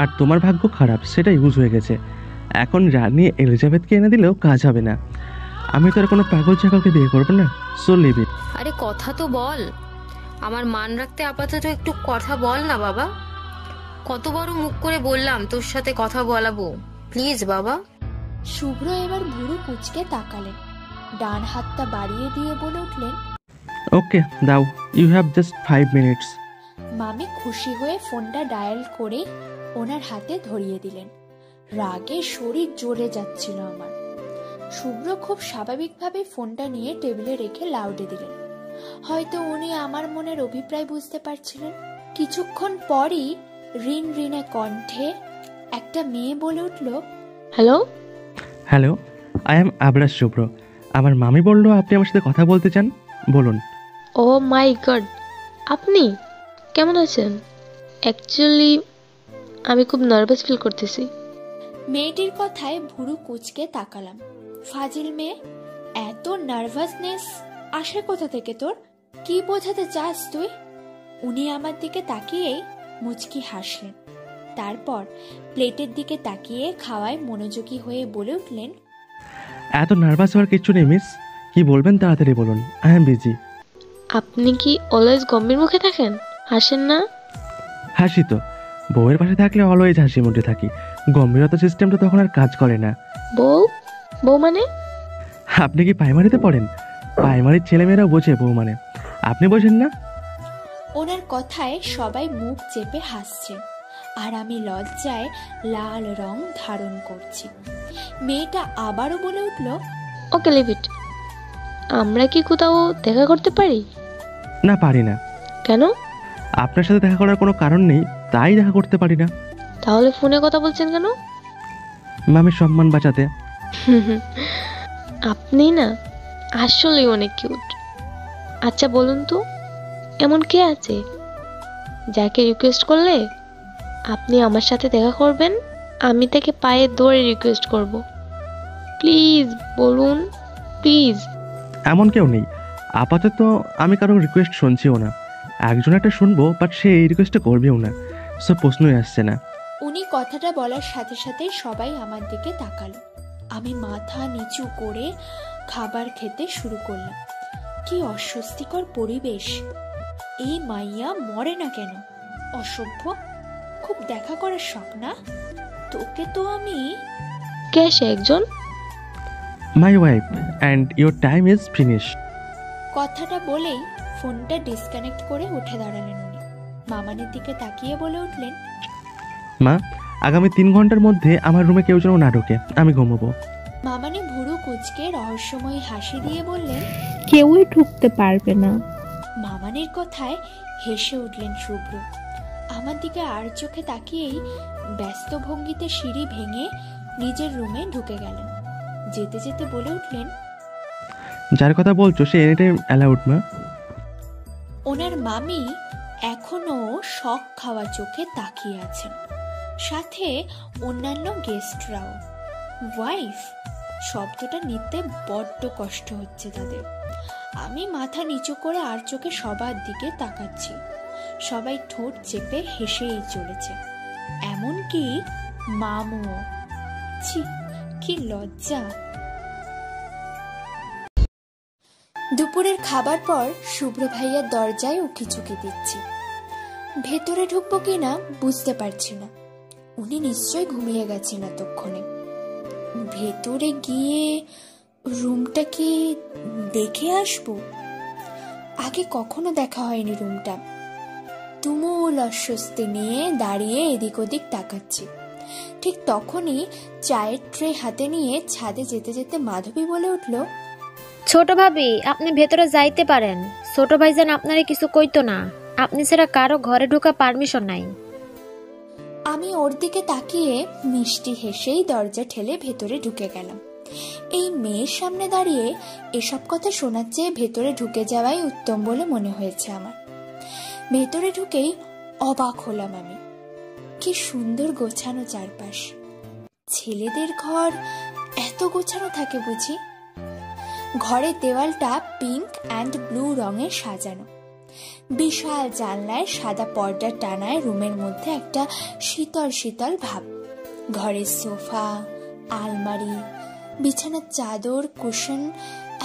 আর তোমার ভাগ্য খারাপ, সেটা ইউজ হয়ে গেছে। এখন রানী এলিজাবেথকে এনে দিলেও কাজ হবে না। আমি তো আর কোনো পাগল ছাগলকে বিয়ে করবো না, সো লিভ ইট। আরে কথা তো বল, আমার মান রাখতে আপাতত একটু কথা বল না বাবা। কত বড় মুখ করে বললাম তোর সাথে কথা বলাবো, প্লিজ বাবা। শুভ্র এবার ভুরু কুঁচকে তাকালেন, ডান হাতটা বাড়িয়ে দিয়ে বলে উঠলেন, ওকে দাও, ইউ হ্যাভ জাস্ট 5 মিনিটস। মামি খুশি হয়ে ফোনটা ডায়াল করে ওনার হাতে ধরিয়ে দিলেন। রাগে শরীর জ্বলে যাচ্ছিল আমার। শুভ্র খুব স্বাভাবিকভাবে ফোনটা নিয়ে টেবিলে রেখে লাউডে দিলেন। হয়তো উনি আমার মনের অভিপ্রায় বুঝতে পারছিলেন। কিছুক্ষণ পরই রিন রিনে কণ্ঠে একটা মেয়ে বলে উঠল, হ্যালো। হ্যালো, আই এম আবরাজ শুভ্র। আমার মামি বললো আপনি আমার সাথে কথা বলতে চান, বলুন। ও মাই গড, আপনি কেমন আছেন? অ্যাকচুয়ালি আমি খুব নার্ভাস ফিল করতেছি। মেয়েটির কথায় ভুরু কুঁচকে তাকালাম। ফাজিল মেয়ে, এত নার্ভাসনেস আসে কোথা থেকে তোর? কি বোঝাতে চাস তুই? উনি আমার দিকে তাকিয়েই মুচকি হাসলেন। তারপর প্লেটের দিকে তাকিয়ে খাওয়ায় মনোযোগী হয়ে বলে উঠলেন, এত নার্ভাস হওয়ার কিচ্ছু নেই মিস, কি বলবেন তাড়াতাড়ি বলুন, আই এম বিজি। আপনি কি অলওয়েজ গম্ভীর মুখে থাকেন, হাসেন না? হাসি তো, বউয়ের পাশে থাকলে অলওয়েজ হাসি মুখে থাকি। গম্ভীরতা সিস্টেমটা তখন আর কাজ করে না। বউ? বউ মানে? আপনি কি প্রাইমারিতে পড়েন? প্রাইমারির ছেলেমেয়েরা বোঝে বউ মানে, আপনি বোঝেন না? ওনার কথায় সবাই মুখ চেপে হাসছেন, আর আমি লজ্জায় লাল রং ধারণ করছি। মেয়েটা আবারও বলে উঠল, ওকে লিভ ইট। আমরা কি কোথাও দেখা করতে পারি? না, পারি না। কেন? আপনার সাথে দেখা করার কোনো কারণ নেই, তাই দেখা করতে পারি না। তাহলে ফোনে কথা বলছেন কেন? মামির সম্মান বাঁচাতে। আপনি না আসলেই অনেক কিউট। আচ্ছা বলুন তো, এমন কে আছে যাকে রিকোয়েস্ট করলে আপনি আমার সাথে দেখা করবেন? আমি তাকে পায়ে ধরে রিকোয়েস্ট করব। প্লিজ বলুন, প্লিজ। এমন কেউ নেই আপাতত, আমি কারোর রিকোয়েস্ট শুনছিও না। একজন একটা শুনবো, বাট সে এই রিকোয়েস্টটা করবেও না, সব প্রশ্নই আসছে না। উনি কথাটা বলার সাথে সাথে সবাই আমার দিকে তাকালো। আমি মাথা নিচু করে খাবার খেতে শুরু করলাম। কি অস্বস্তিকর পরিবেশ! এই মাইয়া মরে না কেন? অসভ্য! খুব দেখা করার শখ না তোকে? তো আমি কে সে একজন? My wife and your time is finish. কথাটা বলেই ফোনটা ডিসকানেক্ট করে উঠে দাঁড়ালেন উনি। মামানের দিকে তাকিয়ে বলে উঠলেন, মা, আগামী 3 ঘন্টার মধ্যে আমার রুমে কেউ যেন না ঢোকে, আমি ঘুমোবো। মামানি ভুরু কুঁচকে রহস্যময়ী হাসি দিয়ে বললেন, কেউই ঢুকতে পারবে না। মামানির কথায় হেসে উঠলেন শুভ্র। আমার দিকে আর চোখে তাকিয়েই ব্যস্ত ভঙ্গিতে সিঁড়ি ভেঙে নিজের রুমে ঢুকে গেলেন। যেতে যেতে বলে উঠলেন, যার কথা বলছো সে এনি টাইম অ্যালাউড মা। ওনার মামি এখনো শখ খাওয়া চোখে তাকিয়ে আছেন, সাথে অন্যান্য গেস্টরাও। ওয়াইফ শব্দটা নিতে বড্ড কষ্ট হচ্ছে তাদের। আমি মাথা নিচু করে আর চোখে সবার দিকে তাকাচ্ছি। সবাই ঠোঁট চেপে হেসেই চলেছে, এমনকি মামুও। ছি, কি লজ্জা! দুপুরের খাবার পর শুভ্র ভাইয়ার দরজায় উকিঝুঁকি দিচ্ছি। ভেতরে ঢুকবো কিনা বুঝতে পারছি না। উনি নিশ্চয় ঘুমিয়ে গেছেন এতক্ষণে। ভেতরে গিয়ে রুমটা কি দেখে আসবো? আগে কখনো দেখা হয়নি রুমটা। তুমুল অস্বস্তি নিয়ে দাঁড়িয়ে এদিক ওদিক তাকাচ্ছি। ঠিক তখনই চায়ের ট্রে হাতে নিয়ে ছাদে যেতে যেতে মাধবী বলে উঠল, ছোট ভাবি, আপনি ভেতরে যাইতে পারেন। ছোট ভাইজান আপনারে কিছু কইতো না, আপনি ছাড়া কারো ঘরে ঢোকা পারমিশন নাই। আমি ওর দিকে তাকিয়ে মিষ্টি হেসেই দরজা ঠেলে ভেতরে ঢুকে গেলাম। এই মেয়ের সামনে দাঁড়িয়ে এসব কথা শোনার চেয়ে ভেতরে ঢুকে যাওয়াই উত্তম বলে মনে হয়েছে আমার। ভেতরে ঢুকেই অবাক হলাম আমি। কি সুন্দর গোছানো চারপাশ। ছেলেদের ঘর এত গোছানো থাকে বুঝি? ঘরের দেওয়ালটা পিঙ্ক অ্যান্ড ব্লু রঙে সাজানো। বিশাল জানলায় সাদা পর্দা টানায় রুমের মধ্যে একটা শীতল শীতল ভাব। ঘরের সোফা, আলমারি, বিছানার চাদর, কুশন,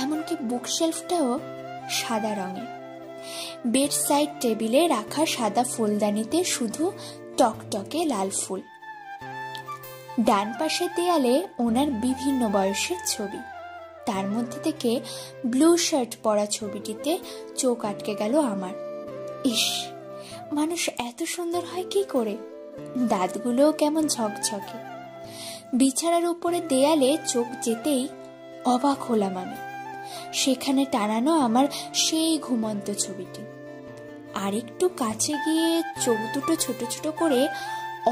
এমনকি বুকশেলফটাও সাদা রঙের। বেড সাইড টেবিলে রাখা সাদা ফুলদানিতে শুধু টকটকে লাল ফুল। ডান পাশের দেয়ালে ওনার বিভিন্ন বয়সের ছবি। তার মধ্যে থেকে ব্লু শার্ট পরা ছবিটিতে চোখ আটকে গেল আমার। ইস, মানুষ এত সুন্দর হয় কি করে! দাঁতগুলোও কেমন ঝকঝকে। বিছানার উপরে দেয়ালে চোখ যেতেই অবাক হলাম আমি। সেখানে টানানো আমার সেই ঘুমন্ত ছবিটি। আরেকটু কাছে গিয়ে চোখ দুটো ছোট ছোট করে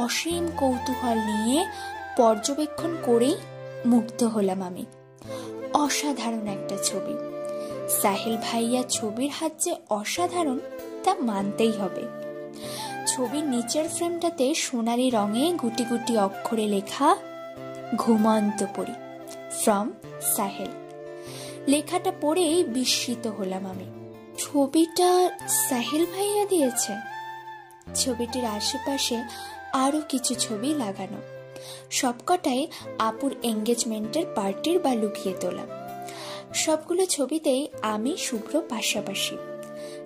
অসীম কৌতূহল নিয়ে পর্যবেক্ষণ করেই মুগ্ধ হলাম আমি। অসাধারণ একটা ছবি। সাহেল ভাইয়া ছবির হাত যে অসাধারণ তা মানতেই হবে। ছবির নিচের ফ্রেমটাতে সোনালি রঙে গুটি গুটি অক্ষরে লেখা ঘুমন্ত পরি, ফ্রম সাহেল। লেখাটা পড়েই বিস্মিত হলাম আমি। ছবিটা সাহেল ভাইয়া দিয়েছে। ছবিটির আশেপাশে আরো কিছু ছবি লাগানো, সবকটাই আপুর এঙ্গেজমেন্টের পার্টির বা লুকিয়ে তোলা। সবগুলো ছবিতেই আমি শুভ্র পাশাপাশি।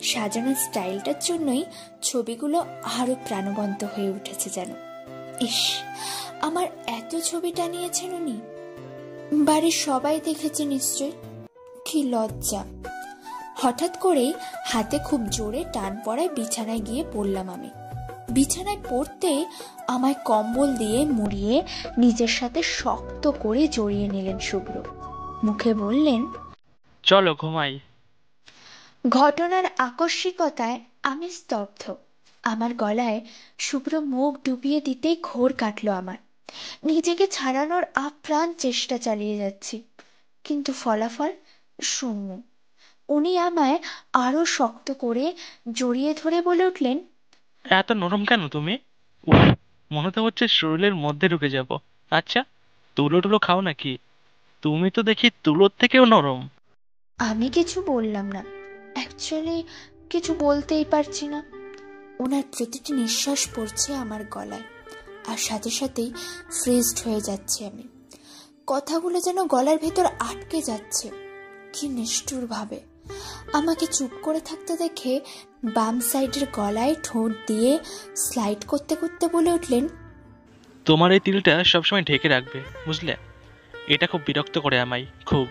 সাজানোর স্টাইলটার জন্যই ছবিগুলো আরো প্রাণবন্ত হয়ে উঠেছে যেন। ইস, আমার এত ছবি টানিয়েছেন উনি। বাড়ির সবাই দেখেছে নিশ্চয়। কি লজ্জা! হঠাৎ করেই হাতে খুব জোরে টান পড়ায় বিছানায় গিয়ে পড়লাম আমি। বিছানায় পড়তে আমায় কম্বল দিয়ে মুড়িয়ে নিজের সাথে শক্ত করে জড়িয়ে নিলেন শুভ্র। মুখে বললেন, চলো ঘুমাই। ঘটনার আকস্মিকতায় আমি স্তব্ধ। আমার গলায় শুভ্র মুখ ডুবিয়ে দিতেই ঘোর কাটলো আমার। নিজেকে ছাড়ানোর আপ্রাণ চেষ্টা চালিয়ে যাচ্ছি, কিন্তু ফলাফল শূন্য। উনি আমায় আরো শক্ত করে জড়িয়ে ধরে বলে উঠলেন, এত নরম কেন তুমি? উফ, মনে তো হচ্ছে শরীরের মধ্যে ঢুকে যাব। আচ্ছা, তুলো টুলো খাও নাকি? তুমি তো দেখি তুলোর থেকেও নরম। আমি কিছু বললাম না। অ্যাকচুয়ালি কিছু বলতেই পারছি না। ওনার প্রতিটি নিঃশ্বাস পড়ছে আমার গলায়, আর সাথে সাথেই ফ্রিজড হয়ে যাচ্ছে আমি। কথাগুলো যেন গলার ভেতর আটকে যাচ্ছে। কি নিষ্ঠুর ভাবে! আমাকে চুপ করে থাকতে দেখে বাম সাইডের গলায় ঠোঁট দিয়ে স্লাইড করতে করতে বলে উঠলেন, তোমার এই তিলটা সবসময় ঢেকে রাখবে, বুঝলে? এটা খুব বিরক্ত করে আমায়, খুব।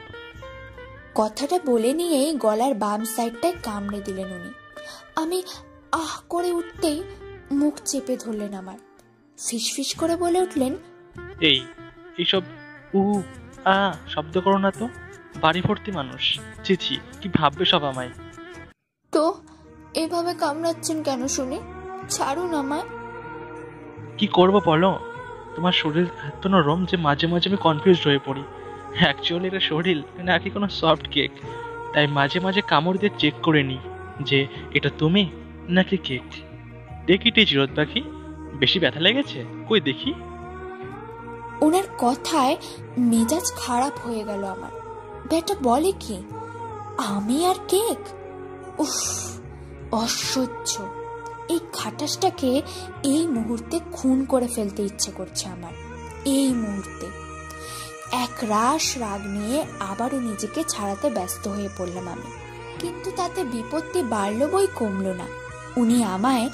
কথাটা বলে নিয়েই গলার বাম সাইডটায় কামড়ে দিলেন উনি। আমি আহ করে উঠতেই মুখ চেপে ধরলেন আমার। ফিসফিস করে বলে উঠলেন, এইসব শব্দ করো না তো। বাড়ি ভর্তি মানুষ, চিচি, কি ভাববে সব আমায়? তো এভাবে কামড়াচ্ছেন কেন শুনি? ছাড়ুন আমায়। কি করবো বলো? তোমার শরীর এত নরম যে মাঝে মাঝে আমি কনফিউজড হয়ে পড়ি। অ্যাকচুয়ালি এটা শরীর নাকি কোনো সফট কেক। তাই মাঝে মাঝে কামড় দিয়ে চেক করে নিই যে এটা তুমি নাকি কেক। দেখি টিচিরত পাখি, বেশি ব্যথা লেগেছে? কই দেখি। ওনার কথায় মেজাজ খারাপ হয়ে গেল আমার। বেটা বলে কি, আমি আর কেক? উফ, অসহ্য! এই খাটাসটাকে এই মুহূর্তে খুন করে ফেলতে ইচ্ছে করছে আমার। এই মুহূর্তে এক রাশ রাগ নিয়ে আবারও নিজেকে ছাড়াতে ব্যস্ত হয়ে পড়লাম আমি। কিন্তু তাতে বিপত্তি বাড়লো বই কমলো না। উনি আমায়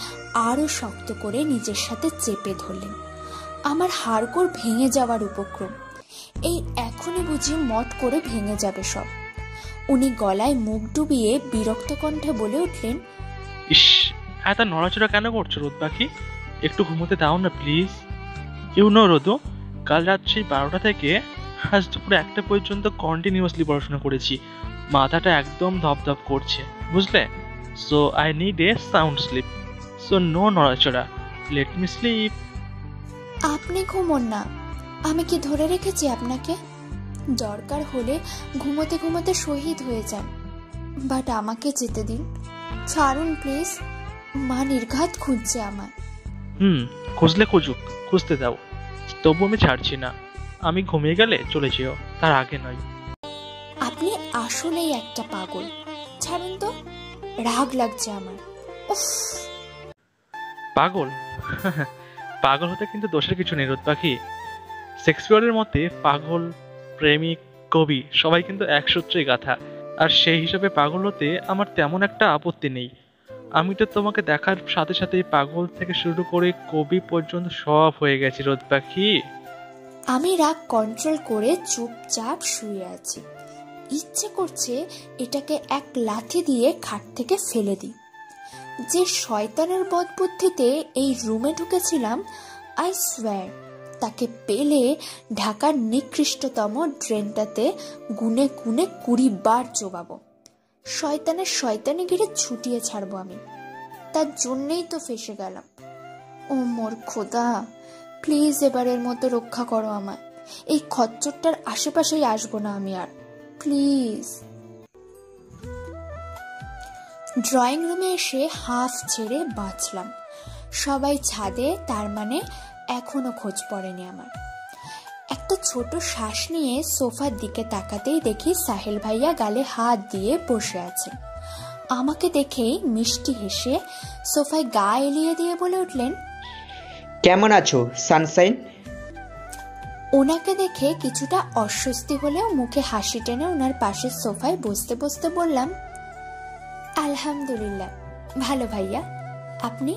আরো শক্ত করে নিজের সাথে চেপে ধরলেন। আমার হাড়গোড় ভেঙে যাওয়ার উপক্রম। এই এখনই বুঝি মট করে ভেঙে যাবে সব। উনি গলায় মুখ ডুবিয়ে বিরক্ত কণ্ঠে বলে উঠলেন, ইস, এত নড়াচড়া কেন করছো রোদ পাখি? একটু ঘুমোতে দাও না প্লিজ। ইউনো রোদু, কাল রাত সেই 12টা থেকে আজ দুপুরে 1টা পর্যন্ত কন্টিনিউয়াসলি পড়াশোনা করেছি। মাথাটা একদম ধপধপ করছে, বুঝলে? So I need a sound sleep. So no নড়াচড়া, লেট মি স্লিপ। আপনি ঘুমোন না। আমি কি ধরে রেখেছি আপনাকে? দরকার হলে ঘুমোতে ঘুমোতে শহীদ হয়ে যান, বাট আমাকে যেতে দিন। ছাড়ুন প্লিজ, মা নির্ঘাত খুঁজছে আমায়। খুঁজলে খুঁজুক, খুঁজতে দাও, তবু আমি ছাড়ছি না। আমি ঘুমিয়ে গেলে চলে যেও, তার আগে নয়। আপনি আসলেই একটা পাগল, ছাড়ুন তো, রাগ লাগছে আমার। উফ। পাগল? পাগল হতে কিন্তু দোষের কিছু নেই রোদ পাখি। শেক্সপিয়রের মতে পাগল, প্রেমিক, কবি সবাই কিন্তু এক সূত্রে গাথা। আর সেই হিসাবে পাগল হতে আমার তেমন একটা আপত্তি নেই। আমি তো তোমাকে দেখার সাথে সাথেই পাগল থেকে শুরু করে কবি পর্যন্ত সব হয়ে গেছি রোদ পাখি। আমি রাগ কন্ট্রোল করে চুপচাপ শুয়ে আছি। ইচ্ছে করছে এটাকে এক লাথি দিয়ে খাট থেকে ফেলে দিই। যে শয়তানের বদবুদ্ধিতে এই রুমে ঢুকেছিলাম, আই সোয়্যার তাকে পেলে ঢাকার নিকৃষ্টতম ড্রেনটাতে গুনে গুনে 20 বার চোবাবো। শয়তানের শয়তানি গিরে ছুটিয়ে ছাড়বো আমি। তার জন্যেই তো ফেসে গেলাম। ও মোর খোদা, প্লিজ এবারের মতো রক্ষা করো আমায়। এই খচ্চরটার আশেপাশেই আসবো না আমি আর, প্লিজ। ড্রয়িং রুমে এসে হাফ ছেড়ে বাঁচলাম। সবাই ছাদে, তার মানে এখনো খোঁজ পড়েনি আমার। একটা ছোট শ্বাস নিয়ে সোফার দিকে তাকাতেই দেখি সাহেল ভাইয়া গালে হাত দিয়ে বসে আছেন। আমাকে দেখেই মিষ্টি হেসে সোফায় গা এলিয়ে দিয়ে বলে উঠলেন, কেমন আছো সানশাইন? ওনাকে দেখে কিছুটা অস্বস্তি হলেও মুখে হাসি টেনে ওনার পাশের সোফায় বসতে বসতে বললাম, আলহামদুলিল্লাহ ভালো ভাইয়া, আপনি?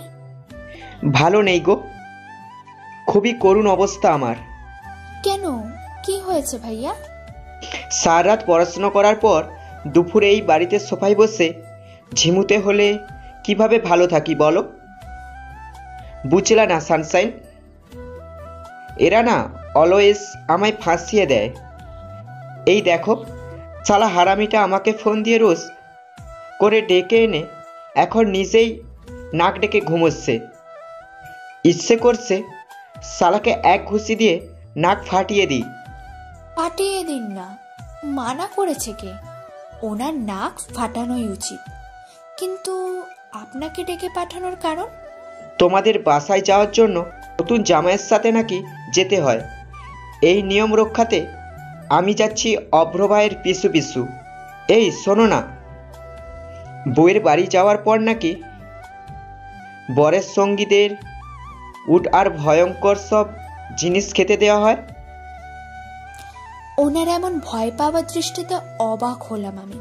ভালো নেই গো, খুবই করুণ অবস্থা আমার। কেন, কি হয়েছে ভাইয়া? সারা রাত পড়াশোনা করার পর দুপুরে এই বাড়িতে সোফায় বসে ঝিমুতে হলে কিভাবে ভালো থাকি বলো? বুঝলা না সানশাইন? এরা না অলওয়েজ আমায় ফাঁসিয়ে দেয়। এই দেখো, শালা হারামিটা আমাকে ফোন দিয়ে রোজ করে ডেকে এনে এখন নিজেই নাক ডেকে ঘুমোচ্ছে। ইচ্ছে করছে শালাকে এক ঘুষি দিয়ে নাক ফাটিয়ে দিই। ফাটিয়ে দিন না, মানা করেছে কে? ওনার নাক ফাটানোই উচিত। কিন্তু আপনাকে ডেকে পাঠানোর কারণ? তোমাদের বাসায় যাওয়ার জন্য নতুন জামাইয়ের সাথে নাকি যেতে হয়। এই নিয়ম রক্ষাতে আমি যাচ্ছি অভ্র ভাইয়ের পিছু পিছু। এই শোনো না, বউয়ের বাড়ি যাওয়ার পর নাকি বরের সঙ্গীদের উট আর ভয়ঙ্কর সব জিনিস খেতে দেওয়া হয়। ওনার এমন ভয় পাওয়ার দৃষ্টিতে অবাক হলাম আমি।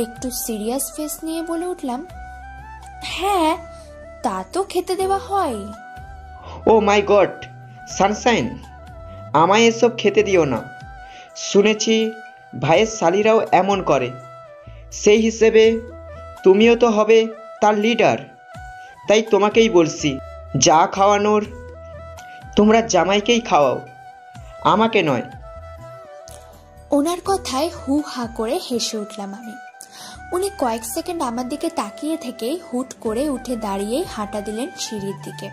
একটু সিরিয়াস ফেস নিয়ে বলে উঠলাম, হ্যাঁ তা তো খেতে দেওয়া হয়। ও মাই গড সানশাইন, আমায় এসব খেতে দিও না। শুনেছি ভাইয়ের শালিরাও এমন করে। সেই হিসেবে তুমিও তো হবে তার লিডার। তাই তোমাকেই বলছি, যা খাওয়ানোর তোমরা জামাইকেই খাওয়াও, আমাকে নয়। ওনার কথায় হু হা করে হেসে উঠলাম আমি। উনি কয়েক সেকেন্ড আমার দিকে তাকিয়ে থেকেই হুট করে উঠে দাঁড়িয়ে হাঁটা দিলেন সিঁড়ির দিকে।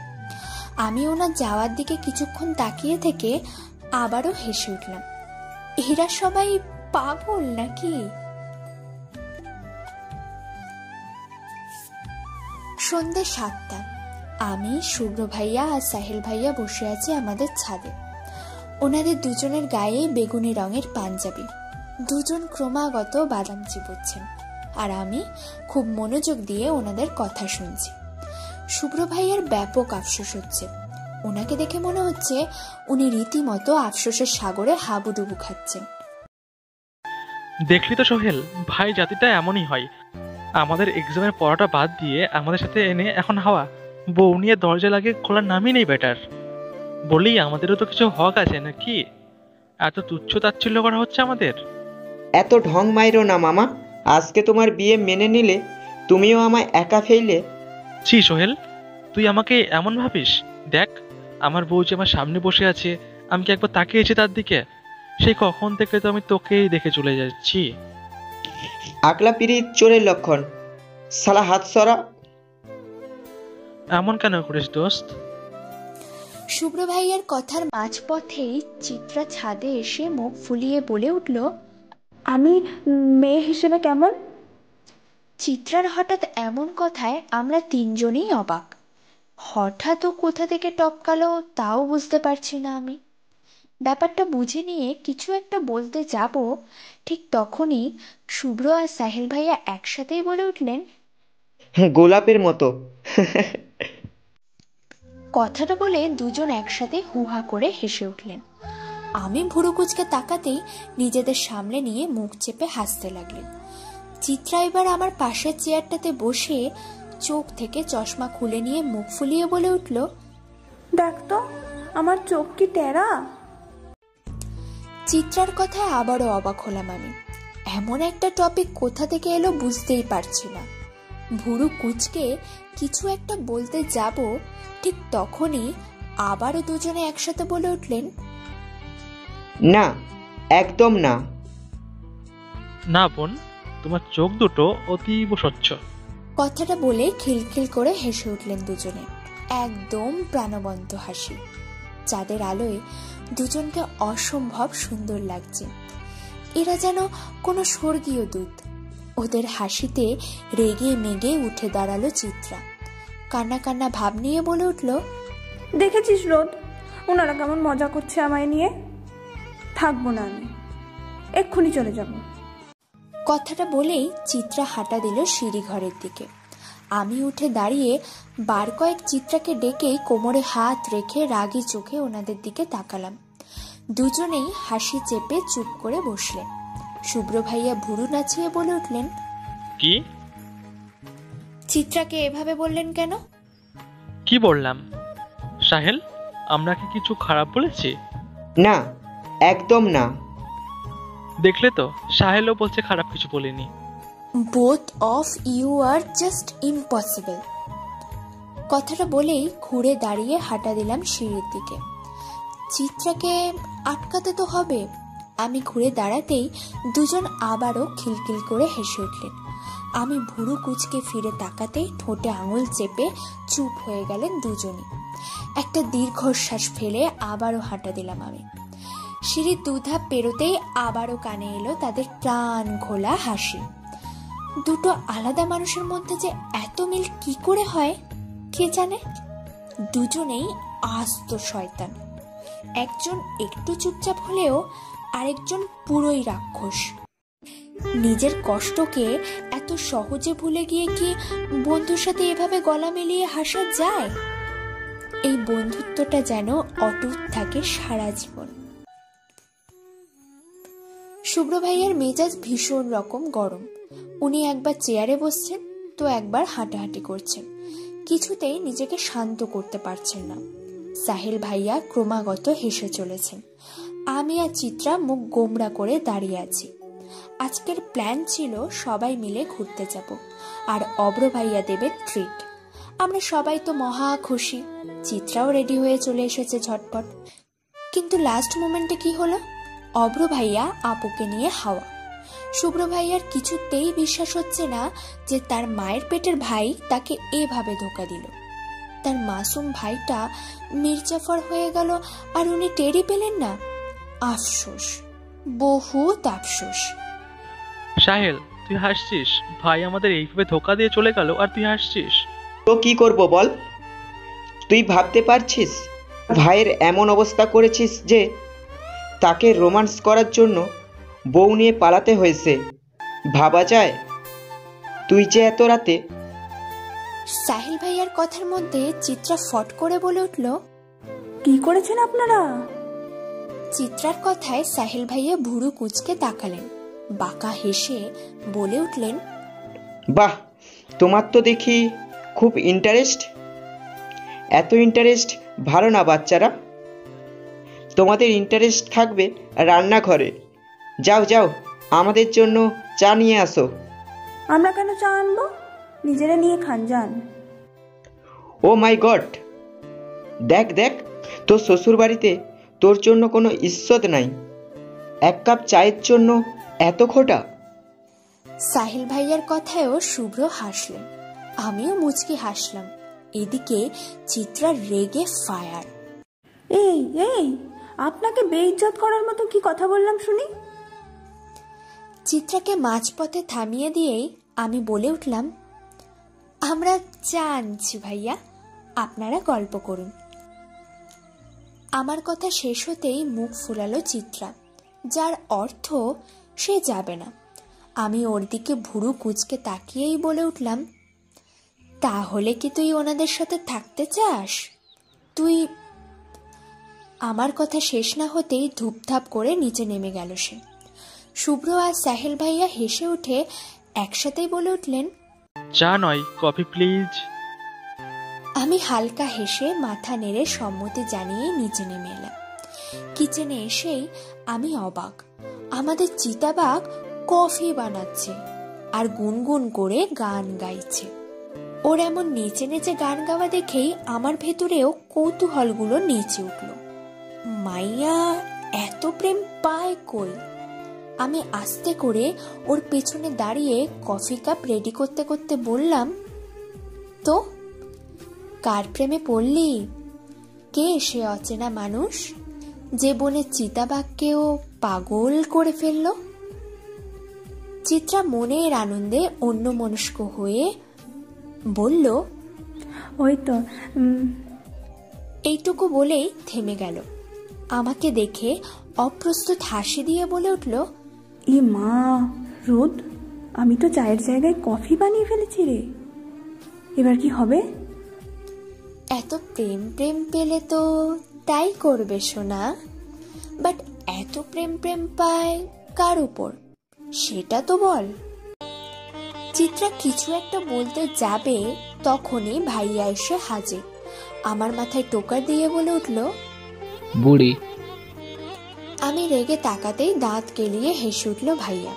আমি ওনার যাওয়ার দিকে কিছুক্ষণ তাকিয়ে থেকে আবারও হেসে উঠলাম। এরা সবাই পাগল নাকি? সন্ধ্যে 7টা। আমি, শুভ্র ভাইয়া আর সাহেল ভাইয়া বসে আছি আমাদের ছাদে। ওনাদের দুজনের গায়ে বেগুনি রঙের পাঞ্জাবি। দুজন ক্রমাগত বাদাম চিবোচ্ছেন আর আমি খুব মনোযোগ দিয়ে ওনাদের কথা শুনছি। শুভ্র ভাইয়ের ব্যাপক আফসোস হচ্ছে। ওনাকে দেখে মনে হচ্ছে উনি রীতিমতো আফসোসের সাগরে হাবুডুবু খাচ্ছেন। দেখলি তো সোহেল, ভাই জাতিটা এমনই হয়। আমাদের এক্সামের পড়াটা বাদ দিয়ে আমাদের সাথে এনে এখন হাওয়া বউ নিয়ে দরজা লাগিয়ে খোলার নামই নেই বেটার। বলি আমাদেরও তো কিছু হক আছে নাকি? এত তুচ্ছ তাচ্ছিল্য করা হচ্ছে আমাদের। এত ঢং মাইরো না মামা। আজকে তোমার বিয়ে মেনে নিলে তুমিও আমায় একা ফেললে। ছি সোহেল, তুই আমাকে এমন ভাবিস? দেখ আমার বউ যে আমার সামনে বসে আছে, আমি কি একবার তাকিয়েছি তার দিকে? সেই কখন থেকে তো আমি তোকেই দেখে চলে যাচ্ছি। আকলা পিরিত চোরের লক্ষণ। শালা হাত সরা। এমন কেন করিস দোস্ত? শুভ্র ভাইয়ার কথার মাঝপথেই চিত্রা ছাদে এসে মুখ ফুলিয়ে বলে উঠল, আমি মেয়ে হিসেবে কেমন? চিত্রার হঠাৎ এমন কথায় আমরা তিনজনেই অবাক। হঠাৎ ও কোথা থেকে টপকালো তাও বুঝতে পারছি না আমি। ব্যাপারটা বুঝে নিয়ে কিছু একটা বলতে যাব, ঠিক তখনই শুভ্র আর সাহেল ভাইয়া একসাথেই বলে উঠলেন, গোলাপের মতো। কথাটা বলে দুজন একসাথে হুহা করে হেসে উঠলেন। আমি ভুরু কুচকে তাকাতেই নিজেদের সামনে নিয়ে মুখ চেপে হাসতে লাগলেন। চিত্রা এবার আমার পাশের চেয়ারটাতে বসে চোখ থেকে চশমা খুলে নিয়ে মুখ ফুলিয়ে বলে উঠল, দেখ তো আমার চোখ কি টেরা? চিত্রার কথায় আবারও অবাক হলাম আমি। এমন একটা টপিক কোথা থেকে এলো বুঝতেই পারছি না। ভুরু কুচকে কিছু একটা বলতে যাব, ঠিক তখনই আবারও দুজনে একসাথে বলে উঠলেন, না, একদম না। না বোন, তোমার চোখ দুটো অতীব স্বচ্ছ। কথাটা বলে খিলখিল করে হেসে উঠলেন দুজনে, একদম প্রাণবন্ত হাসি। চাঁদের আলোয় দুজনকে অসম্ভব সুন্দর লাগছে। এরা যেন কোনো স্বর্গীয় দূত। ওদের হাসিতে রেগে মেগে উঠে দাঁড়ালো চিত্রা। কান্না কান্না ভাব নিয়ে বলে উঠল, দেখেছিস রোদ, ওনারা কেমন মজা করছে আমায় নিয়ে। থাকবো না আমি, এক্ষুনি চলে যাব। কথাটা বলেই চিত্রা হাঁটা দিল সিঁড়ি ঘরের দিকে। আমি উঠে দাঁড়িয়ে বার কয়েক চিত্রাকে ডেকেই কোমরে হাত রেখে রাগী চোখে ওনাদের দিকে তাকালাম। দুজনেই হাসি চেপে চুপ করে বসলেন। শুভ্র ভাইয়া ভুরু নাচিয়ে বলে উঠলেন, কি? চিত্রাকে এভাবে বললেন কেন? কি বললাম? সাহেল, আমরা কি কিছু খারাপ বলেছি? না, একদম না। দেখলে তো, সাহেলও বলছে খারাপ কিছু বলিনি। Both of you are just impossible. কথাটা বলেই ঘুরে দাঁড়িয়ে হাঁটা দিলাম সিঁড়ির দিকে। চিত্রাকে আটকাতে তো হবে। আমি ঘুরে দাঁড়াতেই দুজন আবারও খিলখিল করে হেসে উঠলেন। আমি ভুরু কুচকে ফিরে তাকাতেই ঠোঁটে আঙুল চেপে চুপ হয়ে গেলেন দুজনই। একটা দীর্ঘশ্বাস ফেলে আবারও হাঁটা দিলাম আমি। সিঁড়ির দুধাপ পেরোতেই আবারও কানে এলো তাদের প্রাণ ঘোলা হাসি। দুটো আলাদা মানুষের মধ্যে যে এত মিল কি করে হয় কে জানে। দুজনেই আস্ত শয়তান। একজন একটু চুপচাপ হলেও আরেকজন পুরোই রাক্ষস। নিজের কষ্টকে এত সহজে ভুলে গিয়ে কি বন্ধুর সাথে এভাবে গলা মিলিয়ে হাসা যায়? এই বন্ধুত্বটা যেন অটুট থাকে সারা জীবন। শুভ্র ভাইয়ের মেজাজ ভীষণ রকম গরম। উনি একবার চেয়ারে বসছেন তো একবার হাঁটাহাঁটি করছেন, কিছুতেই নিজেকে শান্ত করতে পারছেন না। সাহেল ভাইয়া ক্রমাগত হেসে চলেছেন। আমি আর চিত্রা মুখ গোমড়া করে দাঁড়িয়ে আছি। আজকের প্ল্যান ছিল সবাই মিলে ঘুরতে যাব, আর অব্র ভাইয়া দেবে ট্রিট। আমরা সবাই তো মহা খুশি। চিত্রাও রেডি হয়ে চলে এসেছে ঝটপট। কিন্তু লাস্ট মোমেন্টে কি হলো? অব্র ভাইয়া আপুকে নিয়ে হাওয়া। শুভ্র ভাইয়ার কিছুতেই বিশ্বাস হচ্ছে না যে তার মায়ের পেটের ভাই তাকে এভাবে ধোকা দিল। তার মাসুম ভাইটা মির্জাফর হয়ে গেল আর উনি টেরই পেলেন না। আফসোস, বহুত আফসোস। সাহেল, তুই হাসছিস? ভাই আমাদের এইভাবে ধোকা দিয়ে চলে গেল আর তুই হাসছিস? তো কি করব বল? তুই ভাবতে পারছিস ভাইয়ের এমন অবস্থা করেছিস যে তাকে রোমান্স করার জন্য বউ নিয়ে পালাতে হয়েছে। ভাবা যায়? তুই যে এত রাতে। সাহিল ভাইয়ার কথার মধ্যে চিত্রা ফট করে বলে উঠল, কি করেছেন আপনারা? চিত্রার কথায় সাহিল ভাইয়া ভুরু কুচকে তাকালেন, বাঁকা হেসে বলে উঠলেন, বাহ, তোমার তো দেখি খুব ইন্টারেস্ট। এত ইন্টারেস্ট ভালো না বাচ্চারা। তোমাদের ইন্টারেস্ট থাকবে রান্নাঘরে। যাও যাও, আমাদের জন্য চা নিয়ে আসো। আমরা কেন চা আনবো? নিজেরা নিয়ে খান যান। ও মাই গড, দেখ দেখ, তোর শ্বশুর বাড়িতে তোর জন্য কোনো ইজ্জত নাই। এক কাপ চায়ের জন্য এত খোটা। সাহিল ভাইয়ার কথায়ও শুভ্র হাসলেন, আমিও মুচকি হাসলাম। এদিকে চিত্রা রেগে ফায়ার। এই এই আপনাকে বেইজ্জত করার মতো কি কথা বললাম শুনি? চিত্রাকে মাঝপথে থামিয়ে দিয়েই আমি বলে উঠলাম, আমরা চা আনছি ভাইয়া, আপনারা গল্প করুন। আমার কথা শেষ হতেই মুখ ফুলালো চিত্রা, যার অর্থ সে যাবে না। আমি ওর দিকে ভুরু কুঁচকে তাকিয়েই বলে উঠলাম, তাহলে কি তুই ওনাদের সাথে থাকতে চাস? তুই... আমার কথা শেষ না হতেই ধূপধাপ করে নিচে নেমে গেল সে। শুভ্র আর সাহেল ভাইয়া হেসে উঠে একসাথেই বলে উঠলেন, চা নয়, কফি প্লিজ। আমি হালকা হেসে মাথা নেড়ে সম্মতি জানিয়ে নিচে নেমে এলাম। কিচেনে এসেই আমি অবাক, আমাদের চিতাবাঘ কফি বানাচ্ছে আর গুনগুন করে গান গাইছে। ওর এমন নেচে নেচে গান গাওয়া দেখেই আমার ভেতরেও কৌতূহলগুলো নেচে উঠল। মাইয়া এত প্রেম পায় কই? আমি আস্তে করে ওর পেছনে দাঁড়িয়ে কফি কাপ রেডি করতে করতে বললাম, তো কার প্রেমে পড়লি? কে সে অচেনা মানুষ যে বনে চিতাবাঘকেও পাগল করে ফেলল? চিত্রা মনের আনন্দে অন্যমনস্ক হয়ে বলল, ওই তো। এইটুকু বলেই থেমে গেল। আমাকে দেখে অপ্রস্তুত হাসি দিয়ে বলে উঠল, ই মা রোদ, আমি তো চায়ের জায়গায় কফি বানিয়ে ফেলেছি রে, এবার কি হবে? এত প্রেম প্রেম পেলে তো তাই করবে সোনা, বাট এত প্রেম প্রেম পায় কার উপর সেটা তো বল। চিত্রা কিছু একটা বলতে যাবে তখনই ভাইয়া এসে হাজির। আমার মাথায় টোকা দিয়ে বলে উঠল, বুড়ি। আমি রেগে তাকাতেই দাঁত কেলিয়ে হেসে উঠল ভাইয়া।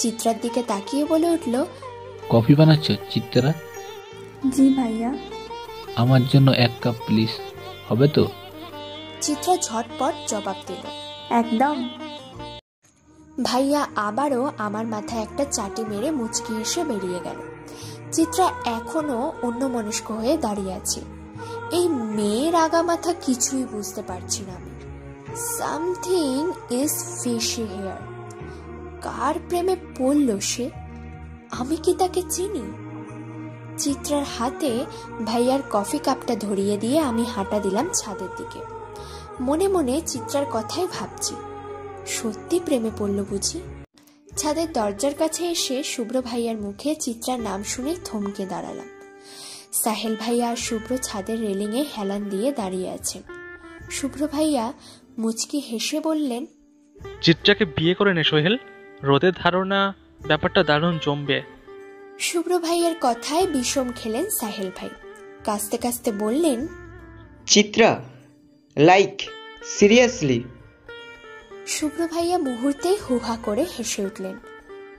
চিত্রার দিকে তাকিয়ে বলে উঠল, কফি বানাচ্ছ চিত্রা? জি ভাইয়া। আমার জন্য 1 কাপ প্লিজ, হবে তো? চিত্রা ঝটপট জবাব দিল, একদম। ভাইয়া আবারও আমার মাথায় একটা চাটি মেরে মুচকি এসে বেরিয়ে গেল। চিত্রা এখনো অন্যমনস্ক হয়ে দাঁড়িয়ে আছে। এই মেয়ের আগা মাথা কিছুই বুঝতে পারছি না আমি। Something is fishy here. কার প্রেমে পড়ল সে? আমি কি তাকে চিনি? চিত্রার হাতে ভাইয়ার কফি কাপটা ধরিয়ে দিয়ে আমি হাঁটা দিলাম ছাদের দিকে। মনে মনে চিত্রার কথাই ভাবছি, সত্যি প্রেমে পড়ল বুঝি? ছাদের দরজার কাছে এসে শুভ্র ভাইয়ার মুখে চিত্রার নাম শুনে থমকে দাঁড়ালাম। সাহেল ভাইয়া আর শুভ্র ছাদের রেলিংয়ে হেলান দিয়ে দাঁড়িয়ে আছেন। শুভ্র ভাইয়া মুচকি হেসে বললেন, চিত্রাকে বিয়ে করে নে সোহেল, রোদের ধারণা ব্যাপারটা দারুণ জমবে। শুভ্র ভাইয়ার কথায় বিষম খেলেন সাহেল ভাই। কাস্তে কাস্তে বললেন, চিত্রা, লাইক সিরিয়াসলি? শুভ্র ভাইয়া মুহূর্তেই হুহা করে হেসে উঠলেন।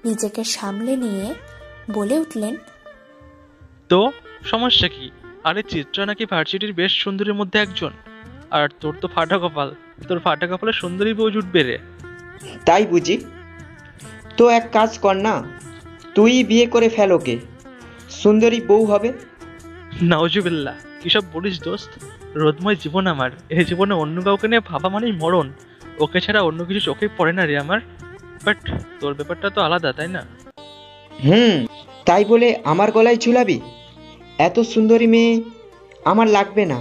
নিজেকে সামলে নিয়ে বলে উঠলেন, তো সমস্যা কি? আরে চিত্রা নাকি ভার্সিটির বেশ সুন্দরীর মধ্যে একজন, আর তোর তো ফাটা কপাল, তোর ফাটা কপালে সুন্দরী বউ জুটবে রে। তাই বুঝি? তো এক কাজ কর না, তুই বিয়ে করে ফেল ওকে, সুন্দরী বউ হবে। নাউজুবিল্লাহ, কিসব বলিস দোস্ত? রোদময় জীবন আমার, এই জীবনে অন্য কাউকে নিয়ে ভাবা মানেই মরণ। ওকে ছাড়া অন্য কিছু চোখে পড়ে না রে আমার। বাট তোর ব্যাপারটা তো আলাদা, তাই না? তাই বলে আমার গলায় ঝুলাবি? এত সুন্দরী মেয়ে আমার লাগবে না,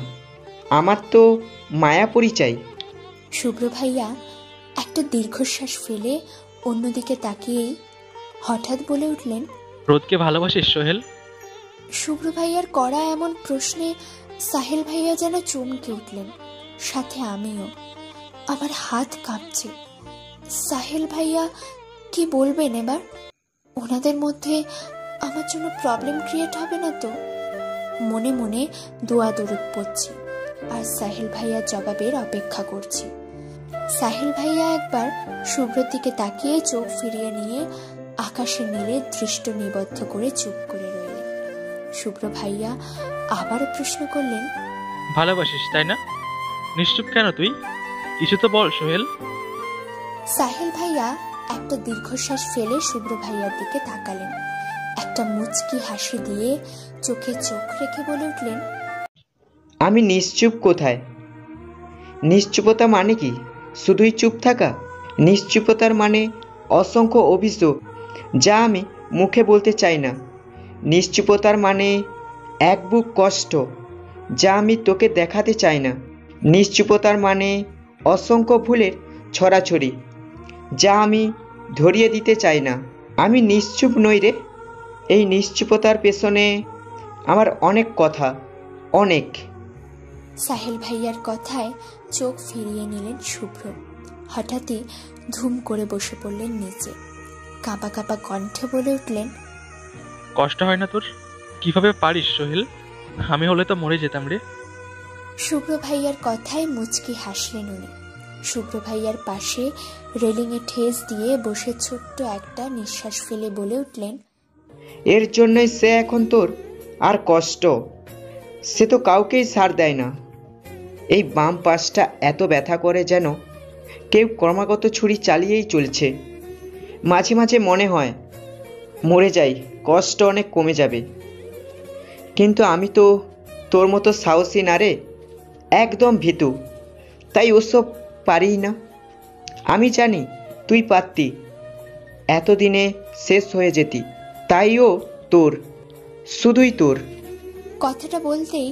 আমার তো মায়াপুরী চাই। শুভ্র ভাইয়া একটা দীর্ঘশ্বাস ফেলে অন্যদিকে তাকিয়েই হঠাৎ বলে উঠলেন, রোদকে ভালোবাসিস সোহেল? শুভ্র ভাইয়ার করা এমন প্রশ্নে সাহেল ভাইয়া যেন চমকে উঠলেন, সাথে আমিও। আমার হাত কাঁপছে। সাহেল ভাইয়া কি বলবেন এবার? ওনাদের মধ্যে আমার জন্য প্রবলেম ক্রিয়েট হবে না তো? মনে মনে দোয়া দরুদ পড়ছি আর সাহেল ভাইয়ার জবাবের অপেক্ষা করছি। সাহেল ভাইয়া একবার শুভ্রর দিকে তাকিয়ে চোখ ফিরিয়ে নিয়ে আকাশের নীলে দৃষ্ট নিবদ্ধ করে চুপ করে রইলেন। শুভ্র ভাইয়া আবারও প্রশ্ন করলেন, ভালোবাসিস তাই না? নিশ্চুপ কেন তুই? কিছু তো বল সোহেল। সাহেল ভাইয়া একটা দীর্ঘশ্বাস ফেলে শুভ্র ভাইয়ার দিকে তাকালেন। একটা মুচকি হাসি দিয়ে চোখে চোখ রেখে বলে উঠলেন, আমি নিশ্চুপ কোথায়? নিশ্চুপতা মানে কি? শুধুই চুপ থাকা? নিশ্চুপতার মানে অসংখ্য অভিযোগ যা আমি মুখে বলতে চাই না। নিশ্চুপতার মানে এক বুক কষ্ট যা আমি তোকে দেখাতে চাই না। নিশ্চুপতার মানে অসংখ্য ভুলের ছড়াছড়ি যা আমি ধরিয়ে দিতে চাই না। আমি নিশ্চুপ নই রে। এই নিশ্চুপতার পেছনে আমার অনেক কথা, অনেক। সাহেল ভাইয়ার কথায় চোখ ফিরিয়ে নিলেন শুভ্র। হঠাৎই ধুম করে বসে পড়লেন নিচে। কাঁপা কাঁপা কণ্ঠে বলে উঠলেন, কষ্ট হয় না তোর? কিভাবে পারিস সোহেল? আমি হলে তো মরে যেতাম রে। শুভ্র ভাইয়ার কথায় মুচকি হাসলেন উনি। শুভ্র ভাইয়ার পাশে রেলিংয়ে ঠেস দিয়ে বসে ছোট্ট একটা নিঃশ্বাস ফেলে বলে উঠলেন, এর জন্যই সে এখন তোর আর কষ্ট। সে তো কাউকেই ছাড় দেয় না। এই বাম পাশটা এত ব্যথা করে যেন কেউ ক্রমাগত ছুরি চালিয়েই চলছে। মাঝে মাঝে মনে হয় মরে যাই, কষ্ট অনেক কমে যাবে। কিন্তু আমি তো তোর মতো সাহসী না রে, একদম ভীতু। তাই ওসব পারি না। আমি জানি তুই পারতি, এতদিনে শেষ হয়ে যেতি। তাইও তোর, শুধুই তোর। কথাটা বলতেই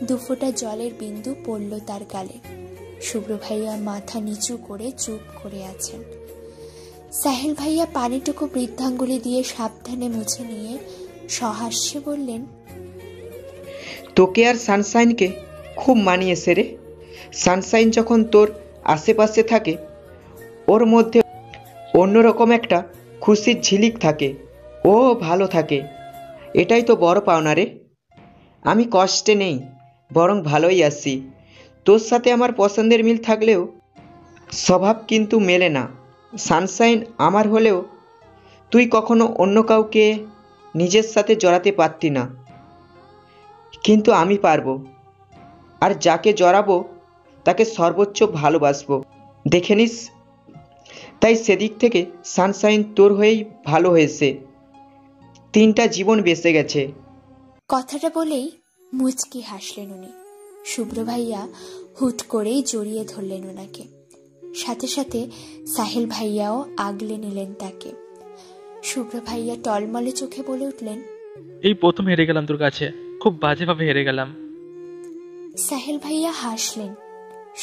দুফোঁটা জলের বিন্দু পড়ল তার গালে। শুভ্র ভাইয়া মাথা নিচু করে চুপ করে আছেন। সাহেল ভাইয়া পানিটুকু বৃদ্ধাঙ্গুলি দিয়ে সাবধানে মুছে নিয়ে সহাস্যে বললেন, তোকে আর সানশাইনকে খুব মানিয়েছে রে। সানশাইন যখন তোর আশেপাশে থাকে ওর মধ্যে অন্যরকম একটা খুশির ঝিলিক থাকে, ও ভালো থাকে। এটাই তো বড় পাওনা রে। আমি কষ্টে নেই, বরং ভালোই আছি। তোর সাথে আমার পছন্দের মিল থাকলেও স্বভাব কিন্তু মেলে না। সানশাইন আমার হলেও তুই কখনো অন্য কাউকে নিজের সাথে জড়াতে পারতি না, কিন্তু আমি পারবো। আর যাকে জড়াবো তাকে সর্বোচ্চ ভালোবাসবো, দেখে নিস। তাই সেদিক থেকে সানশাইন তোর হয়েই ভালো হয়েছে। 3টা জীবন বেঁচে গেছে। কথাটা বলেই মুচকি হাসলেন উনি। শুভ্র ভাইয়া হুট করেই জড়িয়ে ধরলেন ওনাকে। সাথে সাথে সাহেল ভাইয়াও আগলে নিলেন তাকে। শুভ্র ভাইয়া টলমলে চোখে বলে উঠলেন, এই প্রথম হেরে গেলাম তোর কাছে, খুব বাজেভাবে হেরে গেলাম। সাহেল ভাইয়া হাসলেন।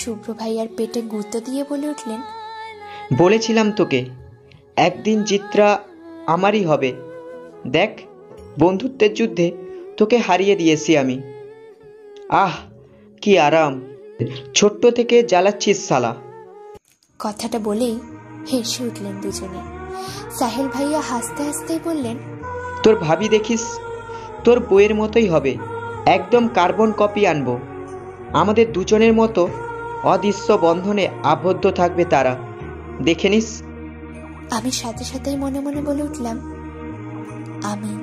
শুভ্র ভাইয়ার পেটে গুঁতো দিয়ে বলে উঠলেন, বলেছিলাম তোকে একদিন জিতরা আমারই হবে। দেখ, বন্ধুত্বের যুদ্ধে তোকে হারিয়ে দিয়েছি আমি। আহ, কি আরাম। ছোট্ট থেকে জ্বালাচ্ছিস শালা। কথাটা বলেই হেসে উঠলেন দুজনে। সাহেল ভাইয়া হাসতে হাসতেই বললেন, তোর ভাবি দেখিস তোর বইয়ের মতোই হবে, একদম কার্বন কপি আনবো। আমাদের দুজনের মতো অদৃশ্য বন্ধনে আবদ্ধ থাকবে তারা, দেখে নিস। আমি সাথে সাথেই মনে মনে বলে উঠলাম, আমিন।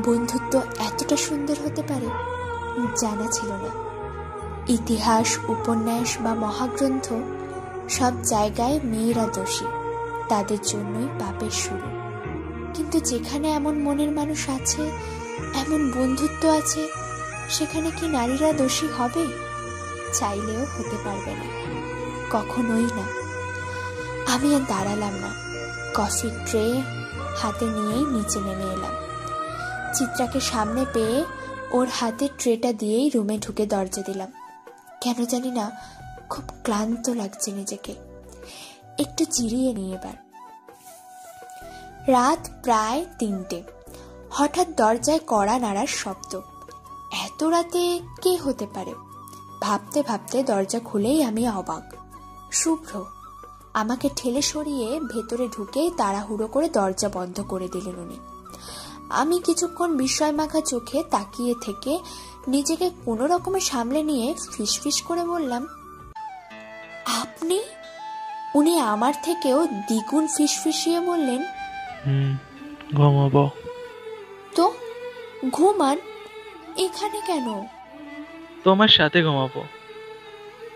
বন্ধুত্ব এতটা সুন্দর হতে পারে জানা ছিল না। ইতিহাস, উপন্যাস বা মহাগ্রন্থ সব জায়গায় মেয়েরা দোষী, তাদের জন্যই পাপের শুরু। কিন্তু যেখানে এমন মনের মানুষ আছে, এমন বন্ধুত্ব আছে, সেখানে কি নারীরা দোষী হবে? চাইলেও হতে পারবে না, কখনোই না। আমি আর দাঁড়ালাম না, কফির ট্রে হাতে নিয়েই নিচে নেমে এলাম। চিত্রাকে সামনে পেয়ে ওর হাতে ট্রেটা দিয়েই রুমে ঢুকে দরজা দিলাম। কেন জানি না খুব ক্লান্ত লাগছে নিজেকে, একটু জিরিয়ে নিই এবার। রাত প্রায় 3টে। হঠাৎ দরজায় কড়া নাড়ার শব্দ। এত রাতে কে হতে পারে? ভাবতে ভাবতে দরজা খুলেই আমি অবাক। শুভ্র আমাকে ঠেলে সরিয়ে ভেতরে ঢুকে তাড়াহুড়ো করে দরজা বন্ধ করে দিলেন উনি। আমি কিছুক্ষণ বিস্ময় মাখা চোখে তাকিয়ে থেকে নিজেকে কোনো রকমে সামলে নিয়ে ফিসফিস করে বললাম, আপনি? উনি আমার থেকেও দ্বিগুণ ফিসফিসিয়ে বললেন, ঘুমাবো। তো ঘুমান, এখানে কেন? তোমার সাথে ঘুমাবো।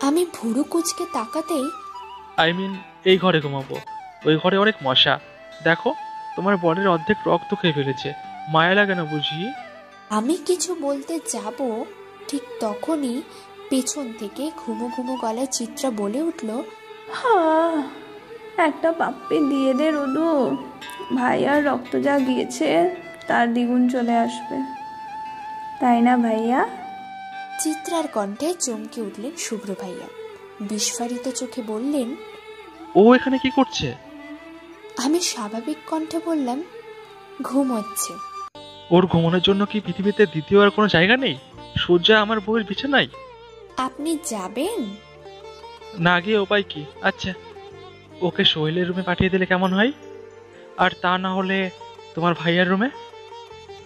আমি ভুরু কুচকে তাকাতেই, এই ঘরে ঘুমাবো। ওই ঘরে অনেক মশা, দেখো তোমার বডির অর্ধেক রক্ত খেয়ে ফেলেছে। মায়া লাগে না বুঝি? আমি কিছু বলতে যাব, ঠিক তখনই পেছন থেকে ঘুমো ঘুমো গলায় চিত্রা বলে উঠল, হ্যাঁ, একটা পাপ্পি দিয়ে দে রোদু, ভাইয়ার রক্ত যা গিয়েছে তার দ্বিগুণ চলে আসবে, তাই না ভাইয়া? চিত্রার কণ্ঠে চমকে উঠলেন শুভ্র ভাইয়া। বিস্ফারিত চোখে বললেন, ও এখানে কি করছে? আমি স্বাভাবিক কণ্ঠে বললাম, ঘুমোচ্ছে। ওর ঘুমানোর জন্য কি পৃথিবীতে দ্বিতীয় আর কোনো জায়গা নেই? সূর্যা আমার বউয়ের বিছানায়। আপনি যাবেন? না গিয়ে উপায় কি? আচ্ছা, ওকে সোহেলের রুমে পাঠিয়ে দিলে কেমন হয়? আর তা না হলে তোমার ভাইয়ার রুমে।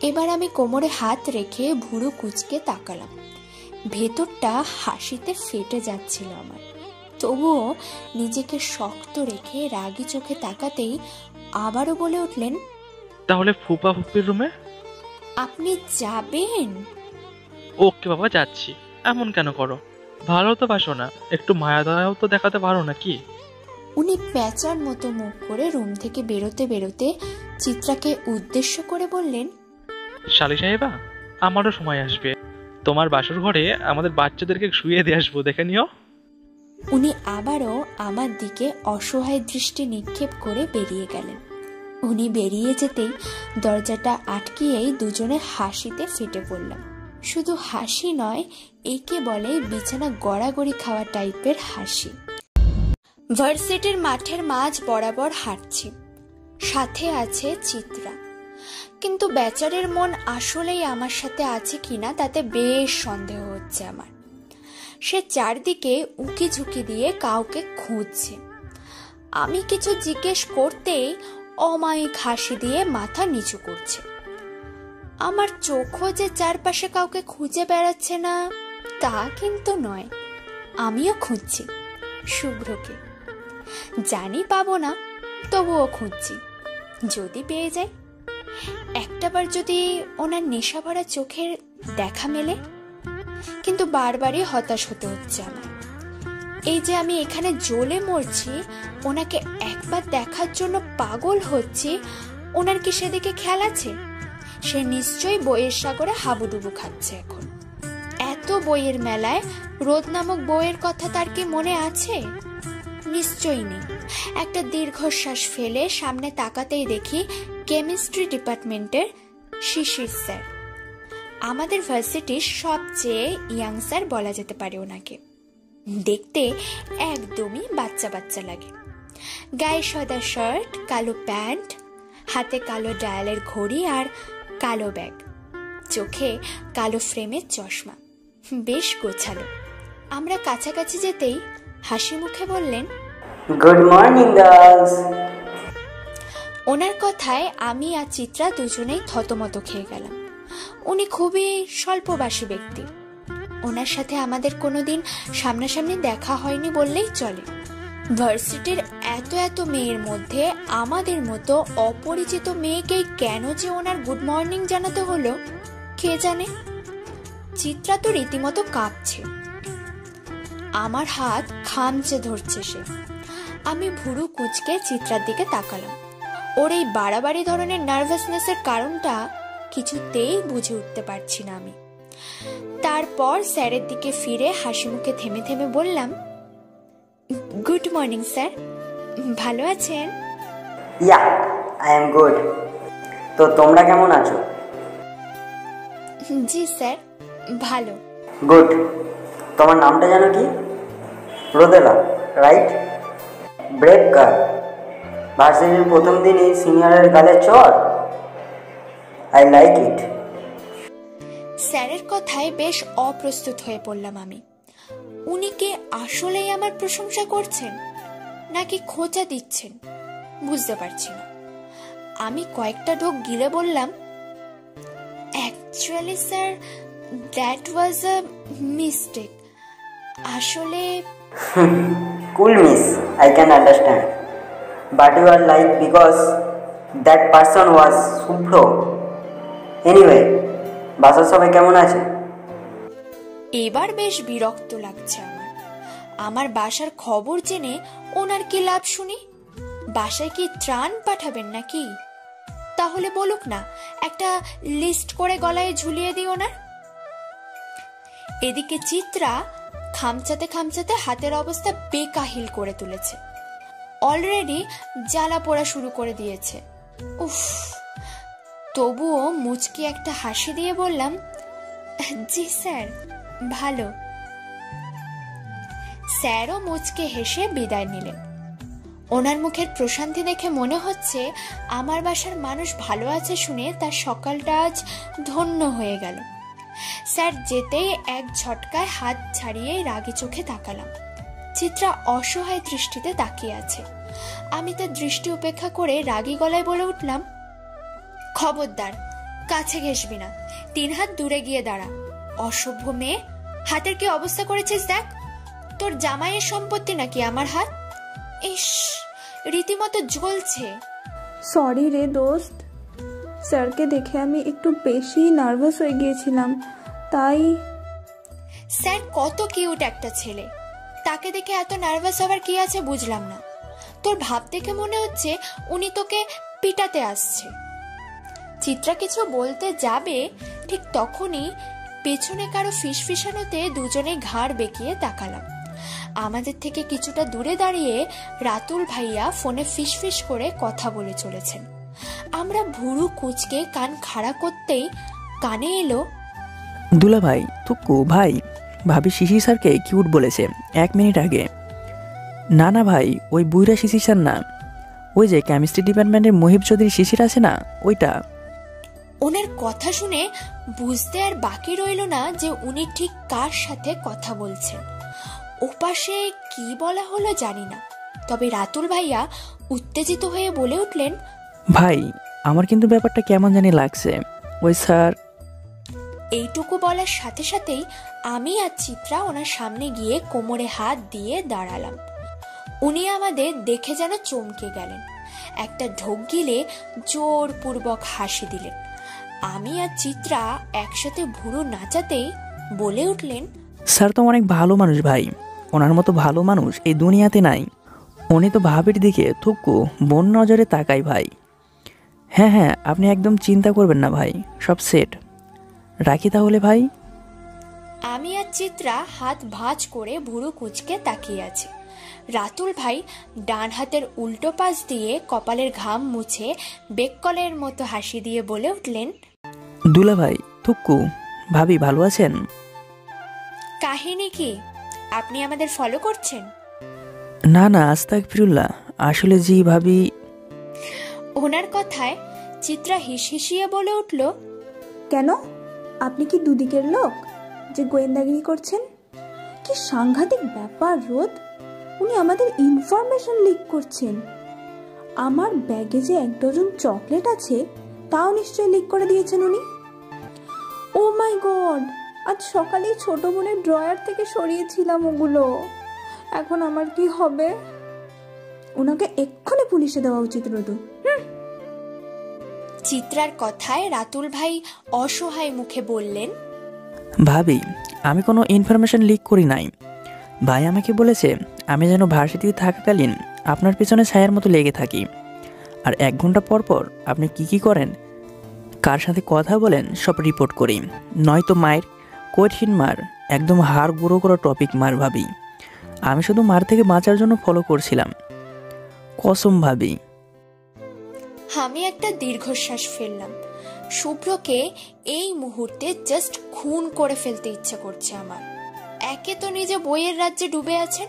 এবার আমি কোমরে হাত রেখে ভুরু কুঁচকে তাকালাম। ভেতরটা হাসিতে ফেটে যাচ্ছিল আমার। তবুও নিজেকে শক্ত রেখে রাগী চোখে তাকাতেই আবারও বলে উঠলেন, তাহলে ফুপা ফুপির রুমে। আপনি যাবেন? ওকে বাবা, যাচ্ছি। এমন কেন করো? ভালো তো বাসো না, একটু মায়া দয়াও তো দেখাতে পারো নাকি? উনি প্যাঁচার মতো মুখ করে রুম থেকে বেরোতে বেরোতে চিত্রাকে উদ্দেশ্য করে বললেন, শালি সাহেবা, আমারও সময় আসবে। তোমার বাসর ঘরে আমাদের বাচ্চাদেরকে শুয়ে দিয়ে আসবো, দেখে নিও। উনি আবারও আমার দিকে অসহায় দৃষ্টি নিক্ষেপ করে বেরিয়ে গেলেন। উনি বেরিয়ে যেতেই দরজাটা আটকিয়েই দুজনে হাসিতে ফেটে পড়লাম। শুধু হাসি নয়, একে বলে বিছানা গড়াগড়ি খাওয়া টাইপের হাসি। ভার্সিটির মাঠের মাঝ বরাবর হাঁটছি, সাথে আছে চিত্রা। কিন্তু বেচারের মন আসলেই আমার সাথে আছে কিনা তাতে বেশ সন্দেহ হচ্ছে আমার। সে চারদিকে উকি ঝুঁকি দিয়ে কাউকে খুঁজছে। আমি কিছু জিজ্ঞেস করতেই অমায়িক হাসি দিয়ে মাথা নিচু করছে। আমার চোখও যে চারপাশে কাউকে খুঁজে বেড়াচ্ছে না তা কিন্তু নয়, আমিও খুঁজছি শুভ্রকে। জানি পাবো না, তবুও খুঁজছি। যদি পেয়ে যাই, একটাবার যদি ওনার নেশা ভরা চোখের দেখা মেলে। কিন্তু বারবারই হতাশ হতে হচ্ছে আমার। এই যে আমি এখানে জ্বলে মরছি, ওনাকে একবার দেখার জন্য পাগল হচ্ছি, ওনার কি সেদিকে খেয়াল আছে? সে নিশ্চয়ই বইয়ের সাগরে হাবুডুবু খাচ্ছে এখন। এত বইয়ের মেলায় রোদ নামক বইয়ের কথা তার কি মনে আছে? নিশ্চয়ই নেই। একটা দীর্ঘশ্বাস ফেলে সামনে তাকাতেই দেখি কেমিস্ট্রি ডিপার্টমেন্টের শিশির স্যার। আমাদের ভার্সিটির সবচেয়ে ইয়াং স্যার বলা যেতে পারে ওনাকে। দেখতে একদমই বাচ্চা বাচ্চা লাগে। গায়ে সাদা শার্ট, কালো প্যান্ট, হাতে কালো ডায়ালের ঘড়ি আর কালো ব্যাগ, চোখে কালো ফ্রেমের চশমা, বেশ গোছালো। আমরা কাছাকাছি যেতেই হাসি মুখে বললেন, গুড মর্নিং গার্লস। ওনার কথায় আমি আর চিত্রা দুজনেই থতমত খেয়ে গেলাম। উনি খুবই স্বল্পবাসী ব্যক্তি। ওনার সাথে আমাদের কোনোদিন সামনাসামনি দেখা হয়নি বললেই চলে। ভার্সিটির এত এত মেয়ের মধ্যে আমাদের মতো অপরিচিত মেয়েকেই কেন যে ওনার গুড মর্নিং জানাতে হলো কে জানে। চিত্রা তো রীতিমতো কাঁপছে, আমার হাত খামচে ধরছে সে। আমি ভুরু কুঁচকে চিত্রার দিকে তাকালাম। ওর এই বাড়াবাড়ি ধরনের নার্ভাসনেসের কারণটা কিছুতেই বুঝে উঠতে পারছি না আমি। তারপর স্যারের দিকে ফিরে হাসি মুখে থেমে থেমে বললাম, গুড মর্নিং স্যার, ভালো আছেন? Yeah, I am good. তো তোমরা কেমন আছো? জি স্যার, ভালো। গুড। তোমার নামটা জানো কি? রোদেলা, রাইট? Brave girl. ভার্সিটির প্রথম দিনই সিনিয়রের গালে চড়। I like it. স্যারের কথায় বেশ অপ্রস্তুত হয়ে পড়লাম আমি। উনি কি আসলেই আমার প্রশংসা করছেন নাকি খোঁচা দিচ্ছেন বুঝতে পারছি না। আমি কয়েকটা ঢোক গিলে বললাম, actually sir, that was a mistake. আসলে cool miss, I can understand, but you are like because that person was Shubhra. Anyway, বাসার সবাই কেমন আছে? এবার বেশ বিরক্ত লাগছে আমার। আমার বাসার খবর জেনে ওনার কি লাভ শুনি? বাসায় কি ত্রাণ পাঠাবেন নাকি? তাহলে বলুক না, একটা লিস্ট করে গলায় ঝুলিয়ে দিই ওনার। এদিকে চিত্রা খামচাতে খামচাতে হাতের অবস্থা বেকাহিল করে তুলেছে। অলরেডি জ্বালা পোড়া শুরু করে দিয়েছে। উফ, তবুও মুচকি একটা হাসি দিয়ে বললাম, জি স্যার, ভালো। স্যারও মুচকে হেসে বিদায় নিলেন। ওনার মুখের প্রশান্তি দেখে মনে হচ্ছে আমার বাসার মানুষ ভালো আছে শুনে তার সকালটা আজ ধন্য হয়ে গেল। স্যার যেতেই এক ঝটকায় হাত ছাড়িয়ে রাগী চোখে তাকালাম। চিত্রা অসহায় দৃষ্টিতে তাকিয়ে আছে। আমি তার দৃষ্টি উপেক্ষা করে রাগী গলায় বলে উঠলাম, খবরদার, কাছে ঘেসবি না, 3 হাত দূরে গিয়ে দাঁড়া। অসভ্য মেয়ে, হাতের কি অবস্থা করেছিস দেখ। তোর জামাইয়ের সম্পত্তি নাকি আমার হাত? ইস, রীতিমতো জ্বলছে। সরি রে দোস্ত, স্যারকে দেখে আমি একটু বেশি নার্ভাস হয়ে গিয়েছিলাম, তাই। স্যার কত কিউট একটা ছেলে, তাকে দেখে এত নার্ভাস হবার কি আছে বুঝলাম না। তোর ভাব দেখে মনে হচ্ছে উনি তোকে পিটাতে আসছে। চিত্রা কিছু বলতে যাবে, ঠিক তখনই পেছনে কারো ফিসফিসানোতে দুজনে ঘাড় বেঁকিয়ে তাকালাম। আমাদের থেকে কিছুটা দূরে দাঁড়িয়ে রাতুল ভাইয়া ফোনে ফিসফিস করে কথা বলে চলেছেন। আমরা ভুরু কুচকে কান খাড়া করতেই কানে এলো, দুলা ভাই, তুক্কু ভাই, ভাবি শিশি স্যারকে কিউট বলেছে 1 মিনিট আগে। না না ভাই, ওই বুইরা শিশি স্যার না, ওই যে কেমিস্ট্রি ডিপার্টমেন্টের মহিব চৌধুরী শিশির আছে না, ওইটা। ওনার কথা শুনে বুঝতে আর বাকি রইল না যে উনি ঠিক কার সাথে কথা বলছেন। ওপাশে কি বলা হলো জানি না, তবে রাতুল ভাইয়া উত্তেজিত হয়ে বলে উঠলেন, ভাই আমার কিন্তু ব্যাপারটা কেমন জানি লাগছে, ওই স্যার। এইটুকু বলার সাথে সাথেই আমি আর চিত্রা ওনার সামনে গিয়ে কোমরে হাত দিয়ে দাঁড়ালাম। উনি আমাদের দেখে যেন চমকে গেলেন, একটা ঢোক গিলে জোরপূর্বক হাসি দিলেন। আমি আর চিত্রা একসাথে ভুরু নাচাতেই বলে উঠলেন, স্যার তো অনেক ভালো মানুষ ভাই, ওনার মতো ভালো মানুষ এই দুনিয়াতে নাই। উনি তো ভাবির দিকে থুকু বন নজরে তাকাই ভাই। হ্যাঁ হ্যাঁ, আপনি একদম চিন্তা করবেন না ভাই, সব সেট। রাখি তাহলে ভাই। আমি আর চিত্রা হাত ভাঁজ করে ভুরু কুচকে তাকিয়ে আছি। রাতুল ভাই ডান হাতের উল্টো পাশ দিয়ে কপালের ঘাম মুছে বেককলের মতো হাসি দিয়ে বলে উঠলেন, দুলা ভাই, থুকু ভাবি ভালো আছেন? কাহিনী কি, আপনি আমাদের ফলো করছেন? না না, আস্তাগফিরুল্লাহ, আসলে জি ভাবি। ওনার কথায় চিত্রা হিসহিসিয়ে বলে উঠল, কেন, আপনি কি দুদিকের লোক যে গোয়েন্দাগিরি করছেন? কি সাংঘাতিক ব্যাপার রোদ, উনি আমাদের ইনফরমেশন লিক করছেন। আমার ব্যাগে যে 1 ডজন চকলেট আছে তাও নিশ্চয়ই লিক করে দিয়েছেন উনি। ও মাই গড, আজ সকালেই ছোট বোনের ড্রয়ার থেকে সরিয়েছিলাম ওগুলো, এখন আমার কি হবে? ওনাকে এক্ষুনি পুলিশে দেওয়া উচিত রোদু। চিত্রার কথায় রাতুল ভাই অসহায় মুখে বললেন, ভাবি আমি কোনো ইনফরমেশন লিক করি নাই। ভাই আমাকে বলেছে আমি যেন ভার্সিটিতে থাকাকালীন আপনার পেছনে ছায়ার মতো লেগে থাকি, আর 1 ঘন্টা পর পর আপনি কি করেন, কার সাথে কথা বলেন সব রিপোর্ট করি, নয়তো মায়ের কঠিন মার, একদম হাড় গুঁড়ো করা টপিক মার। ভাবি আমি শুধু মার থেকে বাঁচার জন্য ফলো করছিলাম, কসম ভাবি। আমি একটা দীর্ঘশ্বাস ফেললাম। শুভ্রকে এই মুহূর্তে জাস্ট খুন করে ফেলতে ইচ্ছে করছে আমার। একে তো নিজে বইয়ের রাজ্যে ডুবে আছেন,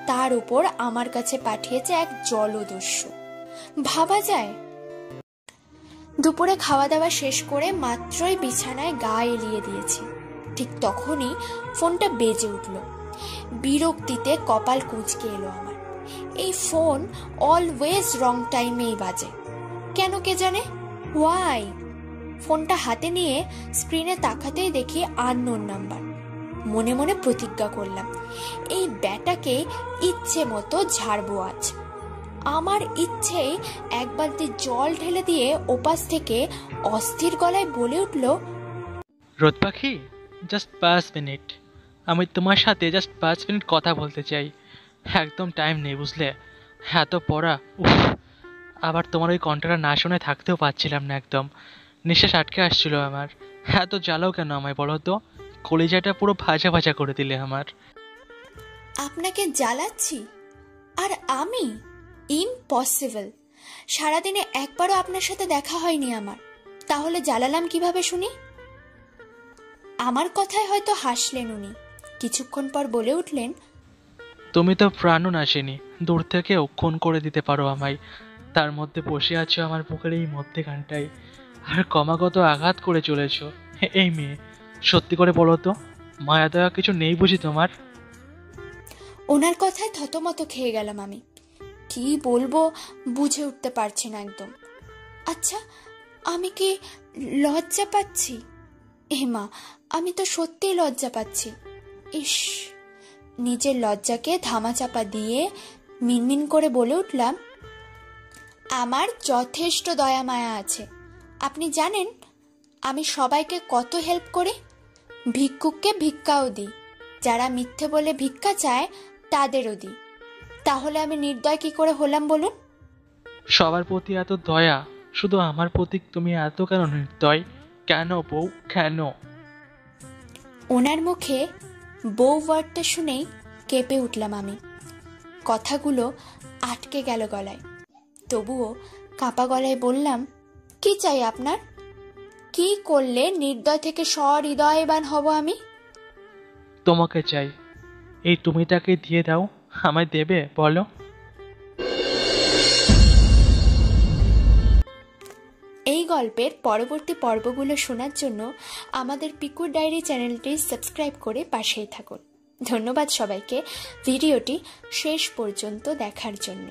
তার উপর আমার কাছে পাঠিয়েছে এক জলদস্যু। ভাবা যায়? দুপুরে খাওয়া দাওয়া শেষ করে মাত্রই বিছানায় গা এলিয়ে দিয়েছি, ঠিক তখনই ফোনটা বেজে উঠল। বিরক্তিতে কপাল কুঁচকে এলো আমার। এই ফোন অলওয়েজ রং টাইমেই বাজে, কেন কে জানে? ওয়াই? ফোনটা হাতে নিয়ে স্ক্রিনে তাকাতেই দেখি আননোন নাম্বার। মনে মনে প্রতিজ্ঞা করলাম, এই ব্যাটাকে ইচ্ছে মতো ঝাড়বো আজ। আমার ইচ্ছেই 1 বালতি জল ঢেলে দিয়ে ওপাশ থেকে অস্থির গলায় বলে উঠল, রোদ পাখি, জাস্ট 5 মিনিট, আমি তোমার সাথে জাস্ট 5 মিনিট কথা বলতে চাই। একদম টাইম নেই বুঝলে, এত পড়া, উফ। আবার তোমার ওই কণ্ঠটা না শুনে থাকতেও পারছিলাম না, একদম নিঃশ্বাস আটকে আসছিল আমার। এত জ্বালাও কেন আমায় বলো তো, কলিজাটা পুরো ভাজা ভাজা করে দিলে আমার। আপনাকে জ্বালাচ্ছি? আর আমি? ইম্পসিবল। সারাদিনে একবারও আপনার সাথে দেখা হয়নি আমার, তাহলে জ্বালালাম কিভাবে শুনি? আমার কথায় হয়তো হাসলেন উনি। কিছুক্ষণ পর বলে উঠলেন, তুমি তো প্রাণও নাসেনি, দূর থেকেও খুন করে দিতে পারো আমায়। তার মধ্যে বসে আছো আমার বুকের এই মধ্যেখানটায়, আর ক্রমাগত আঘাত করে চলেছ। এই মেয়ে, সত্যি করে বলো তো, মায়া দয়া কিছু নেই বুঝি তোমার? ওনার কথায় থতমত খেয়ে গেলাম আমি। কি বলবো বুঝে উঠতে পারছি না একদম। আচ্ছা, আমি কি লজ্জা পাচ্ছি? মা, আমি তো সত্যিই লজ্জা পাচ্ছি। ইস! নিজের লজ্জাকে ধামাচাপা দিয়ে মিনমিন করে বলে উঠলাম, আমার যথেষ্ট দয়া মায়া আছে। আপনি জানেন আমি সবাইকে কত হেল্প করি। ভিক্ষুককে ভিক্ষাও দিই, যারা মিথ্যে বলে ভিক্ষা চায় তাদেরও দিই। তাহলে আমি নির্দয় কি করে হলাম বলুন? সবার প্রতি এত দয়া, শুধু আমার প্রতি তুমি এত কেন নির্দয়? কেন বউ, কেন? ওনার মুখে বউ ওয়ার্ডটা শুনেই কেঁপে উঠলাম আমি। কথাগুলো আটকে গেল গলায়। তবুও কাঁপা গলায় বললাম, কি চাই আপনার? কি করলে নির্দয় থেকে সহৃদয়বান হব আমি? তোমাকে চাই। এই তুমিটাকে দিয়ে দাও, আমায় দেবে বলো? এই গল্পের পরবর্তী পর্বগুলো শোনার জন্য আমাদের পিকুর ডায়েরি চ্যানেলটি সাবস্ক্রাইব করে পাশেই থাকুন। ধন্যবাদ সবাইকে ভিডিওটি শেষ পর্যন্ত দেখার জন্য।